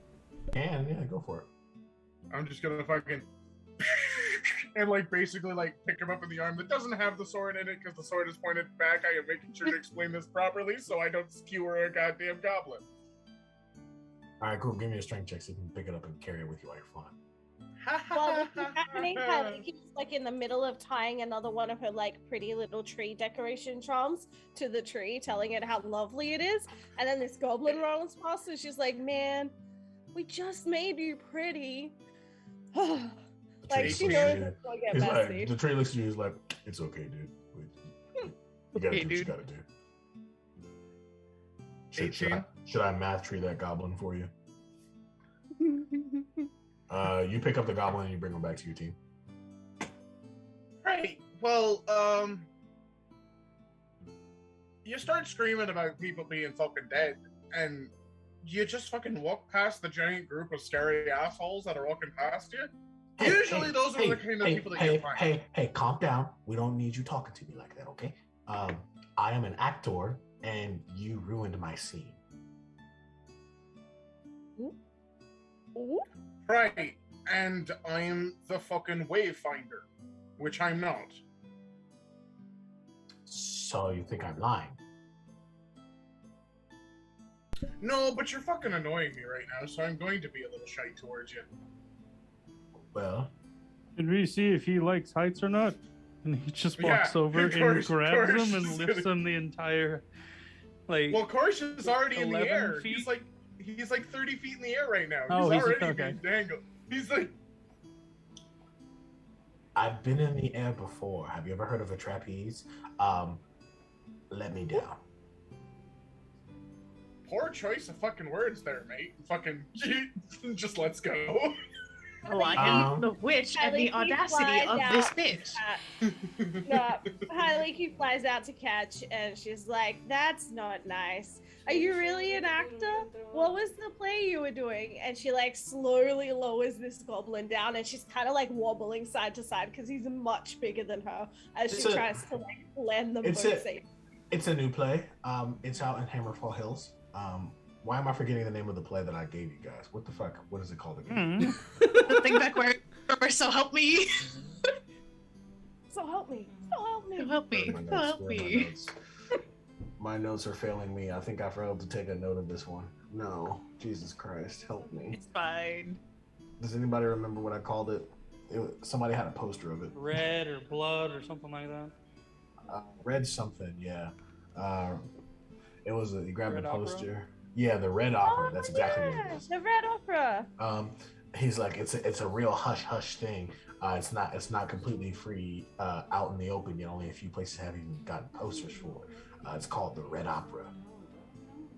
And, yeah, go for it. I'm just gonna fucking and like basically like pick him up in the arm that doesn't have the sword in it because the sword is pointed back. I am making sure to explain this properly so I don't skewer a goddamn goblin. All right, cool. Give me a strength check so you can pick it up and carry it with you while you're flying. Well, this is happening. He's like in the middle of tying another one of her like pretty little tree decoration charms to the tree, telling it how lovely it is. And then this goblin runs past, and she's like, "Man, we just made you pretty." Like Tree she looks knows at you. it's gonna get He's like, messy. the tree looks at you. He's like, "It's okay, dude. You gotta Okay, do what you dude. gotta do." Should I math tree that goblin for you? You pick up the goblin and you bring him back to your team. Right. Well, you start screaming about people being fucking dead, and you just fucking walk past the giant group of scary assholes that are walking past you. Usually those are the kind of people that get fined. Hey, calm down. We don't need you talking to me like that, okay? I am an actor, and you ruined my scene. Ooh. Right. And I'm the fucking wayfinder, which I'm not. So you think I'm lying? No, but you're fucking annoying me right now, so I'm going to be a little shy towards you. Well, Can we see if he likes heights or not? And he just walks Yeah, over and Korsh grabs him is and lifts gonna- him the entire, like. Well, Korsh is already in the 11 air. feet? He's like 30 feet in the air right now. Oh, He's he's already okay. being dangled. He's like, I've been in the air before. Have you ever heard of a trapeze? Let me down. poor choice of fucking words there, mate. Fucking, just let's go. Liking the witch and the Kylie, he audacity flies of out this bitch. No, Hailiki flies out to catch, and she's like, "That's not nice. Are you really an actor? What was the play you were doing?" And she like slowly lowers this goblin down, and she's kind of like wobbling side to side because he's much bigger than her as she tries to like blend them both safe. It's a new play. It's out in Hammerfall Hills. Why am I forgetting the name of the play that I gave you guys? What the fuck? What is it called again? The thing back where so help me. So help me. So help me. So help me. Where are my So notes? help Where are my me. notes? My notes are failing me. I think I failed to take a note of this one. No, Jesus Christ, help me. It's fine. Does anybody remember what I called it? Somebody had a poster of it. Red or blood or something like that. Red something, yeah. It was you grabbed Red the Opera? poster. Yeah, the Red Opera. That's exactly what Yeah, it is. the Red Opera. He's like, it's a real hush hush thing. It's not completely free out in the open. Yet only a few places have even gotten posters for it. It's called the Red Opera.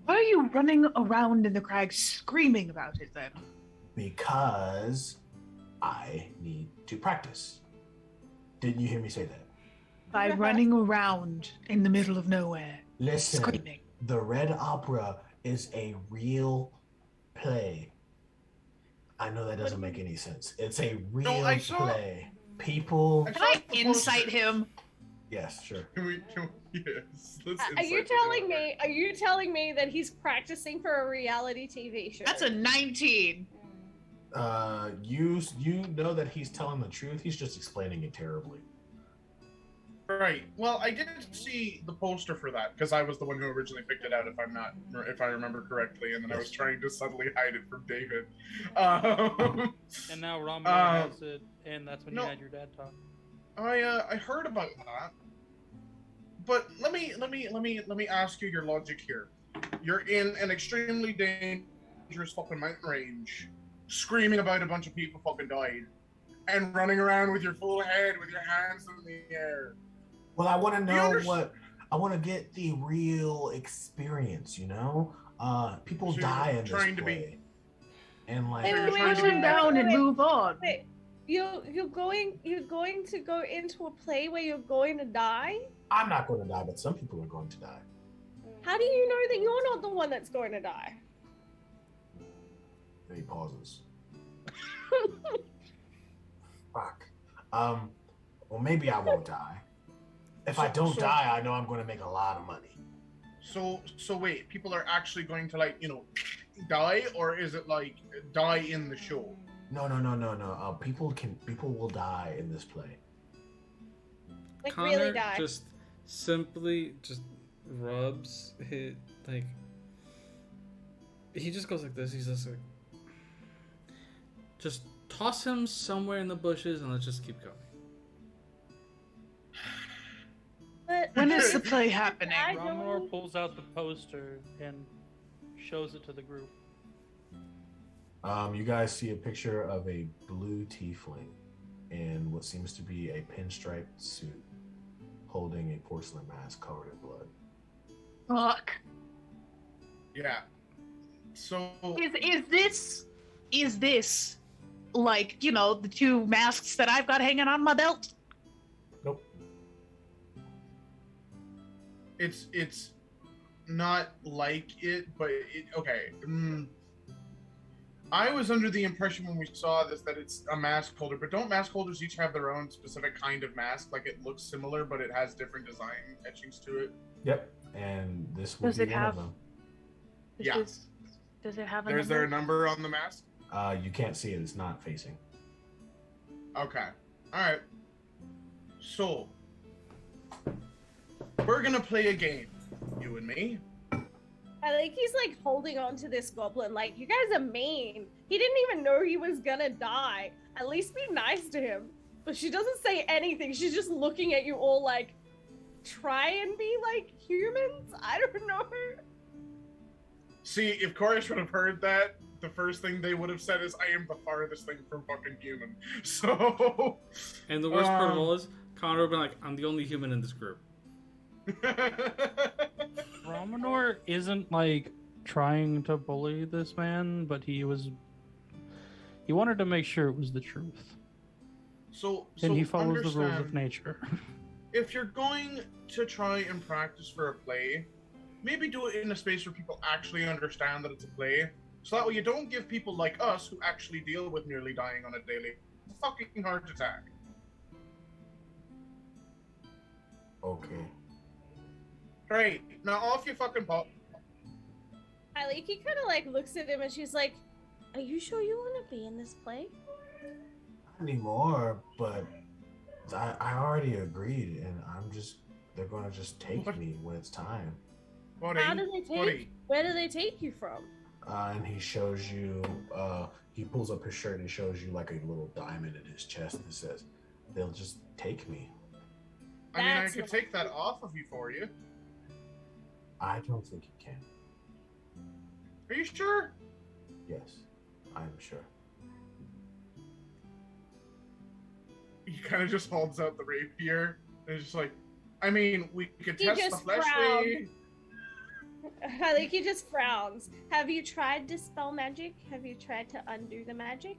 Why are you running around in the crags screaming about it then? Because I need to practice. Didn't you hear me say that? By running around in the middle of nowhere, Listen, screaming. the Red Opera is a real play. I know that doesn't make any sense. It's a real I saw- play. People. Can I insight him? Yes, sure. Yes. Let's Are you insight this telling over. me? Are you telling me that he's practicing for a reality TV show? That's a 19. You know that he's telling the truth. He's just explaining it terribly. Right. Well, I did see the poster for that because I was the one who originally picked it out, if I remember correctly, and then I was trying to subtly hide it from David. And now Romeo has it, and that's when no. you had your dad talk. I heard about that, but let me ask you your logic here. You're in an extremely dangerous fucking mountain range, screaming about a bunch of people fucking died, and running around with your full head with your hands in the air. Well, I want to know understand- what I want to get the real experience. You know, people So you're die in this trying to be- play, and like Wait, Put wait, your wait, head wait, down wait, and wait. move on. Wait, you're going to go into a play where you're going to die? I'm not going to die, but some people are going to die. How do you know that you're not the one that's going to die? And he pauses. Fuck. Well, maybe I won't die. If I don't die, I know I'm going to make a lot of money. So wait, people are actually going to die, or is it like die in the show? No. People will die in this play. Like Connor really die? just simply just rubs his like. He just goes like this. He's just like, just toss him somewhere in the bushes and let's just keep going. But When is the play happening? I Romeo don't- pulls out the poster and shows it to the group. You guys see a picture of a blue tiefling in what seems to be a pinstriped suit, holding a porcelain mask covered in blood. Fuck. Yeah. So Is this like, the two masks that I've got hanging on my belt? Nope. it's not like it, but okay. I was under the impression when we saw this that it's a mask holder, but don't mask holders each have their own specific kind of mask? Like it looks similar, but it has different design etchings to it. Yep. and this will Does be it one have- of them. Yeah. Does it have a Is there a number on the mask? You can't see it; it's not facing. Okay. All right. So we're gonna play a game, you and me. I think he's like holding on to this goblin. Like, you guys are mean. He didn't even know he was gonna die. At least be nice to him. But she doesn't say anything. She's just looking at you all like, try and be like humans? I don't know. See, if Chorus would have heard that, the first thing they would have said is, "I am the farthest thing from fucking human." So. And the worst part of all is, Connor would be like, I'm the only human in this group. Romanor isn't like trying to bully this man, but he wanted to make sure it was the truth. And he follows the rules of nature. If you're going to try and practice for a play, maybe do it in a space where people actually understand that it's a play. So that way you don't give people like us who actually deal with nearly dying on a daily fucking heart attack. Okay. Great. Now off you fucking pop. Aliki kind of like looks at him and she's like, are you sure you want to be in this play? Not anymore, but I already agreed, and they're gonna just take What? me when it's time. Buddy, How do they take? buddy. Where do they take you from? And he shows you, he pulls up his shirt and he shows you like a little diamond in his chest that says, they'll just take me. I mean, I That's could not- take that off of you for you. I don't think you can. Are you sure? Yes, I'm sure. He kind of just holds out the rapier and is just like, I mean, we could He test the just fleshly. Aliki just frowns. Have you tried dispel magic? Have you tried to undo the magic?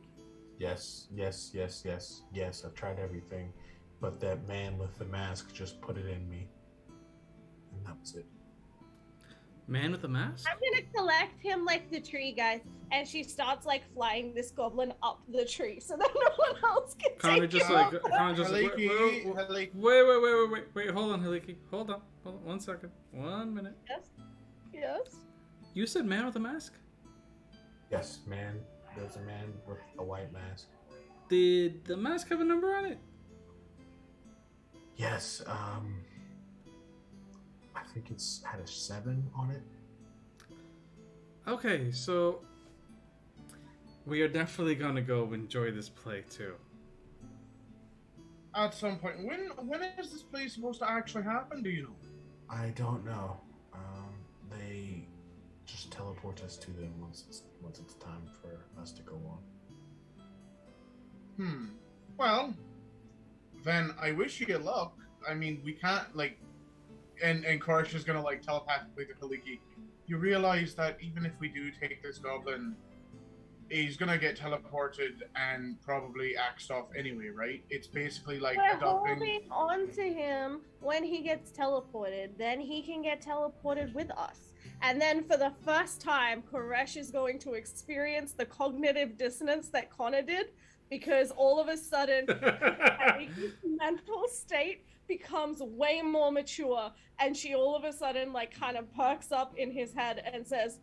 Yes, I've tried everything, but that man with the mask just put it in me. And that was it. Man with a mask? I'm gonna collect him like the tree guys, and she starts like flying this goblin up the tree so that no one else can Connor take just him. like, Connor just like, Haliki, wait, Haliki. wait, hold on, Haliki. Hold on, 1 second. 1 minute. Yes. You said man with a mask? Yes, man. There's a man with a white mask. Did the mask have a number on it? Yes, I think it's had a 7 on it. Okay, so we are definitely gonna go enjoy this play too. At some point. When is this play supposed to actually happen, do you know? I don't know. They just teleport us to them once it's time for us to go on. Well, then I wish you luck. I mean, we can't, like... And Korish is gonna, like, telepathically to Kaliki. You realize that even if we do take this goblin, he's gonna get teleported and probably axed off anyway, right? It's basically like We're adopting... holding on to him when he gets teleported. Then he can get teleported with us. And then for the first time, Koresh is going to experience the cognitive dissonance that Connor did, because all of a sudden, Aliki's mental state becomes way more mature, and she all of a sudden like kind of perks up in his head and says,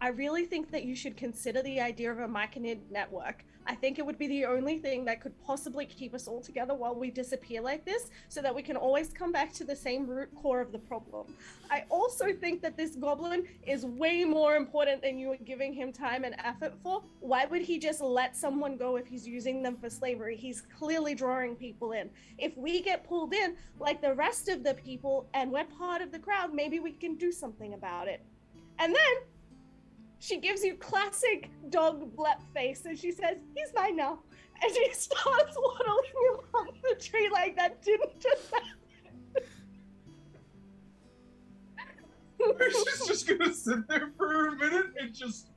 I really think that you should consider the idea of a Myconid network. I think it would be the only thing that could possibly keep us all together while we disappear like this, so that we can always come back to the same root core of the problem. I also think that this goblin is way more important than you are giving him time and effort for. Why would he just let someone go if he's using them for slavery? He's clearly drawing people in. If we get pulled in like the rest of the people and we're part of the crowd, maybe we can do something about it. And then she gives you classic dog blep face, and she says, he's mine now. And she starts waddling him up the tree like that didn't just happen. She's just gonna sit there for a minute and just...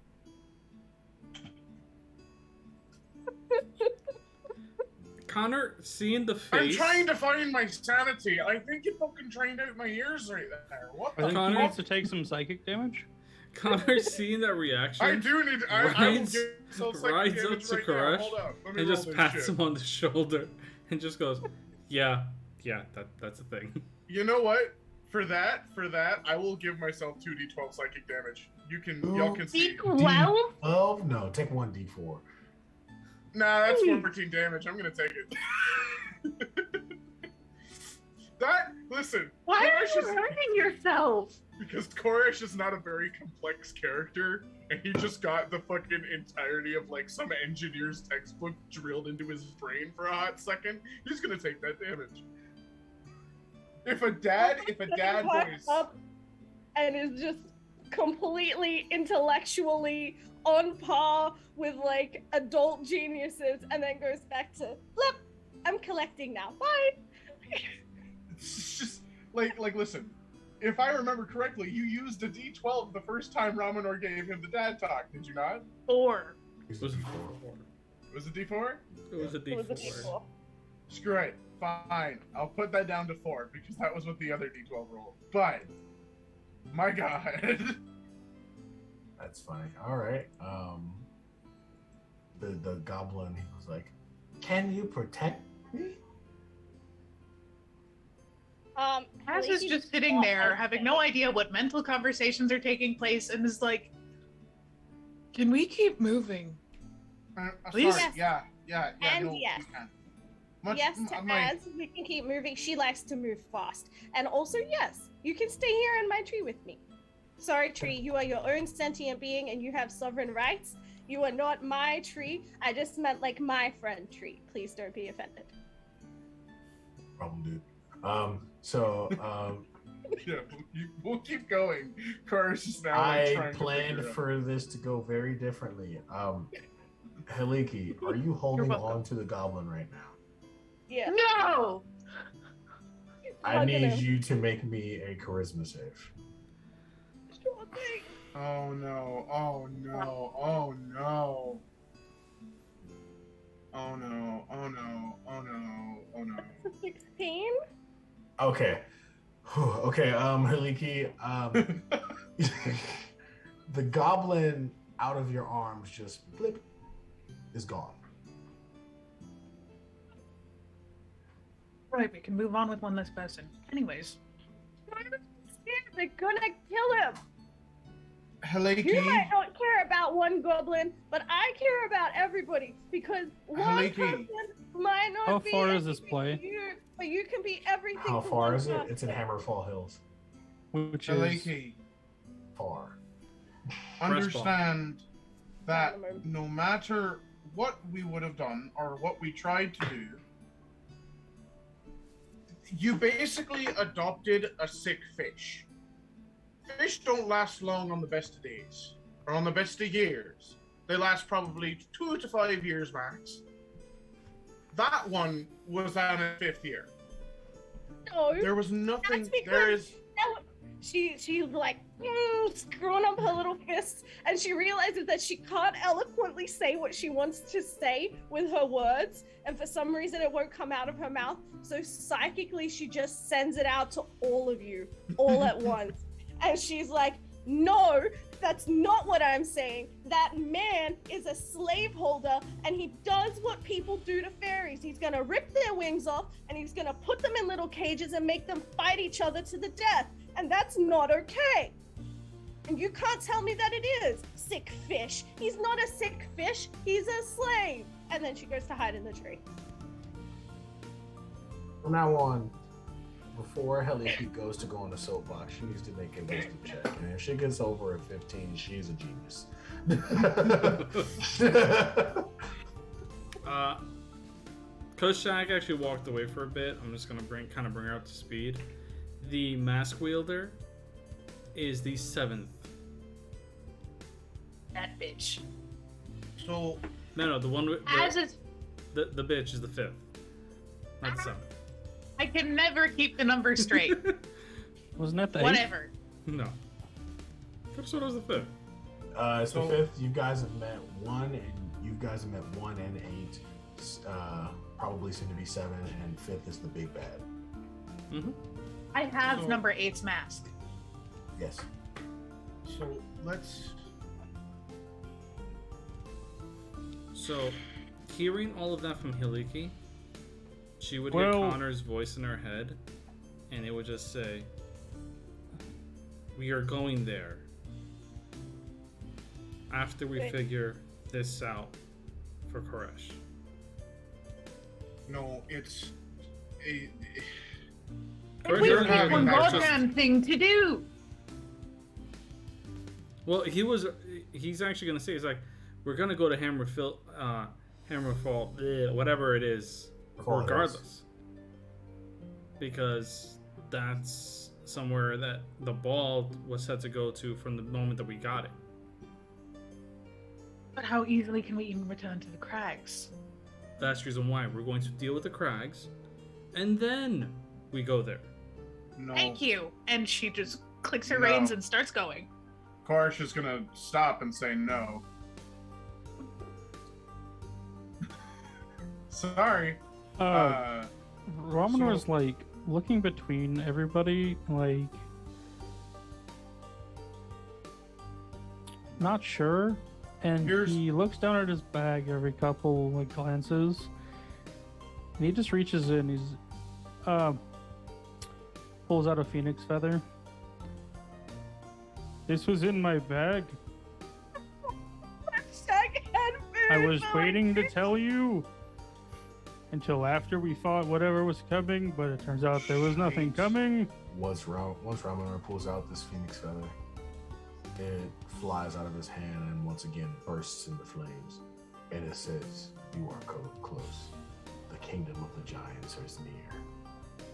Connor, seeing the I'm face. trying to find my sanity. I think you fucking trained out my ears right there. What I the think Connor- he needs to take some psychic damage. Connor, seeing that reaction. I do need... I will Rides- get so rides psychic up damage to right now. Koresh Hold up. Let me and roll just this pats shit. him on the shoulder and just goes, yeah, that's a thing. You know what? For that, I will give myself 2d12 psychic damage. Y'all can see. D12? D12? No, take 1d4. Nah, that's 14 damage. I'm gonna take it. Listen. Why are Koresh you is- hurting yourself? Because Koresh is not a very complex character, and he just got the fucking entirety of like some engineer's textbook drilled into his brain for a hot second. He's gonna take that damage. If a dad voice, up and is just completely intellectually on par with like adult geniuses, and then goes back to, look, I'm collecting now. Bye. it's just like listen. If I remember correctly, you used a D12 the first time Ramanor gave him the dad talk, did you not? 4. It was a D4. 4. Was it D4? It was a It was a D4. D4. Screw it. Fine. I'll put that down to 4 because that was what the other D12 rolled. But my god. That's funny. All right. The goblin, he was like, "Can you protect me?" Cass is just sitting there, having no idea what mental conversations are taking place, and is like, "Can we keep moving?" Please? Sorry. Yeah. And no, yes. we can. Yes, to as we can keep moving. She likes to move fast. And also, yes, you can stay here in my tree with me. Sorry, tree, you are your own sentient being and you have sovereign rights. You are not my tree. I just meant like my friend tree. Please don't be offended. Problem, dude. Yeah, we'll keep going. Cars is now I trying planned to figure out. for this to go very differently. Heliki, are you holding welcome. on to the goblin right now? Yeah. No! I Hugging need him. you to make me a charisma save. Sure thing. Oh no! Oh no! Oh no! Oh no! Oh no! Oh no! Oh no! 16? Okay. Okay, Heliki, the goblin out of your arms just blip is gone. Right, we can move on with one less person. Anyways. They're gonna kill him. You Heliki, might not care about one goblin, but I care about everybody because one Heliki. person might not How be far is this anything play? to you, but you can be everything. How to far one is it? person. It's in Hammerfall Hills. Which is Heliki, Far. understand that Minimum. no matter what we would have done or what we tried to do, you basically adopted a sick fish. Fish don't last long on the best of days or on the best of years. They last probably 2 to 5 years max. That one was on its 5th year. No, There was nothing. That's because- There is. she's like screwing up her little fists, and she realizes that she can't eloquently say what she wants to say with her words, and for some reason it won't come out of her mouth. So psychically, she just sends it out to all of you, all at once, and she's like, "No, that's not what I'm saying. That man is a slaveholder, and he does what people do to fairies. He's gonna rip their wings off, and he's gonna put them in little cages and make them fight each other to the death. And that's not okay. And you can't tell me that it is. Sick fish. He's not a sick fish. He's a slave." And then she goes to hide in the tree. From now on, before Heliki goes to go on the soapbox, she needs to make a wisdom check. And if she gets over a 15, she's a genius. Because Shag actually walked away for a bit, I'm just gonna bring her up to speed. The mask wielder is the 7th. That bitch. So No, the one with As is, the bitch is the 5th, not the 7th. I can never keep the numbers straight. wasn't that the eighth? Whatever. No, Could have was the 5th. It's So- the 5th. You guys have met 1, and you guys have met 1 and 8. Probably soon to be 7, and 5th is the big bad. Mm-hmm. I have So- number 8's mask. Yes. So let's. So, hearing all of that from Hiliki, she would hear Well- Connor's voice in her head, and it would just say, we are going there after we Wait. figure this out for Koresh. No, it's a. Koresh We doesn't have have one any access- goddamn thing to do. Well, he's actually gonna say, he's like, we're gonna go to Hammerfall, whatever it is, Fall regardless, because that's somewhere that the ball was set to go to from the moment that we got it. But how easily can we even return to the crags? That's the reason why we're going to deal with the crags, and then we go there. No. Thank you. And she just clicks her No. reins and starts going. Korish is gonna stop and say no. Sorry. Ramen so- was like looking between everybody, like not sure, and he looks down at his bag every couple like glances, and he just reaches in. He's pulls out a phoenix feather. This was in my bag. I was waiting to tell you until after we fought whatever was coming, but it turns out there was nothing coming. Once Ramanar pulls out this phoenix feather, it flies out of his hand and once again bursts into flames. And it says, "You are close. The kingdom of the giants is near."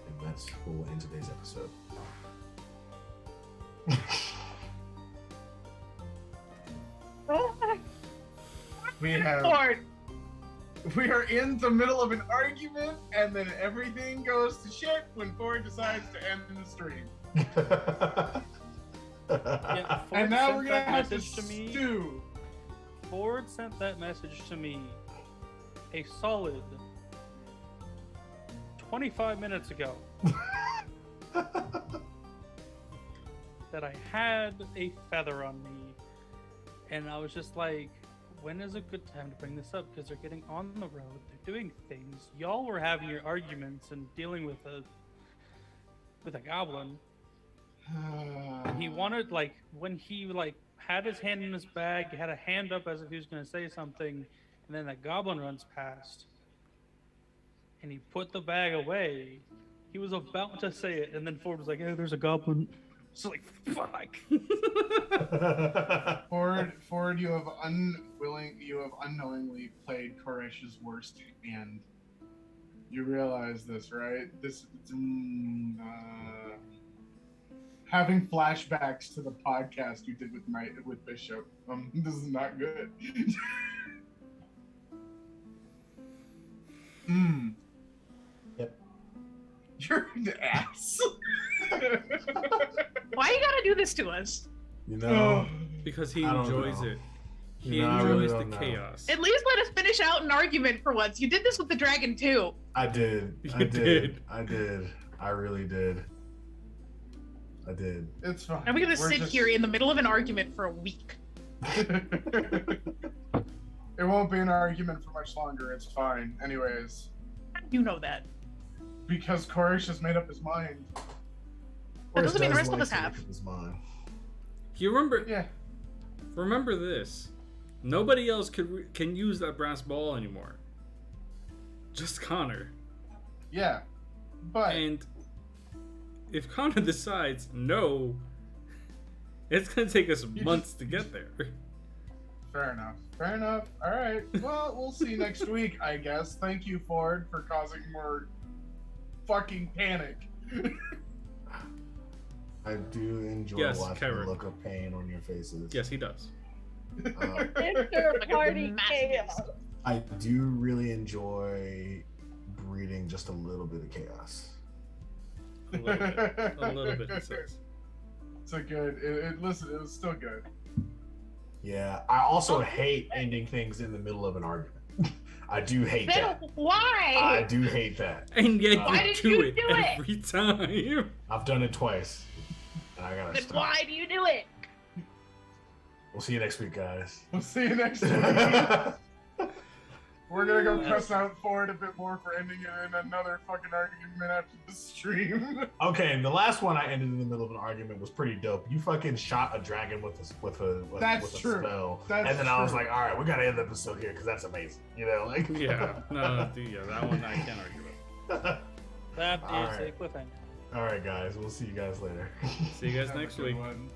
And that's where we'll end today's episode. We have. Lord, We are in the middle of an argument, and then everything goes to shit when Ford decides to end the stream. Yeah, Ford And now sent we're gonna that have to message to me. stew. Ford sent that message to me a solid 25 minutes ago. That I had a feather on me, and I was just like, when is a good time to bring this up? Because they're getting on the road, they're doing things. Y'all were having your arguments and dealing with a goblin. He wanted, like, when he like had his hand in his bag, had a hand up as if he was going to say something, and then that goblin runs past, and he put the bag away. He was about to say it, and then Ford was like, "Hey, there's a goblin." It's like, fuck. Ford, you have unknowingly played Koresh's worst hand. You realize this, right? Having flashbacks to the podcast you did with Bishop. This is not good. Yep. You're an ass. why you gotta do this to us? You know, Because he I don't enjoys know. it. He No, I really enjoys the don't know. chaos. At least let us finish out an argument for once. You did this with the dragon too. I did. I You did. I did. I really did. I did. It's fine. And we're gonna We're sit just- here in the middle of an argument for a week. It won't be an argument for much longer. It's fine. Anyways, How do you know that? because Koresh has made up his mind. That doesn't mean the Does rest of like us to have. make up his mind. You remember? Yeah. Remember this. Nobody else can use that brass ball anymore. Just Connor. Yeah. But And if Connor decides no, it's gonna take us months to get there. fair enough. Fair enough. All right. Well, we'll see next week, I guess. Thank you, Ford, for causing more fucking panic. I do enjoy Yes, watching Karen. the look of pain on your faces. Yes, he does. Enter party chaos. I do really enjoy breeding just a little bit of chaos. A little bit. A little bit, he says. It's a good. Listen, it was still good. Yeah, I also hate ending things in the middle of an argument. I do hate Then that. I why? do hate that. And yet Why you did do you it do it? every time. I've done it twice, and I gotta Then stop. why do you do it? We'll see you next week, guys. We'll see you next week. We're gonna go cuss out Ford a bit more for ending it in another fucking argument after the stream. Okay, and the last one I ended in the middle of an argument was pretty dope. You fucking shot a dragon with a spell, That's and then I was true. like, all right, we gotta end the episode here because that's amazing. You know, like Yeah, that one I can't argue with. That is All right. a cliffhanger. All right, guys, we'll see you guys later. See you guys Have a next good week. one.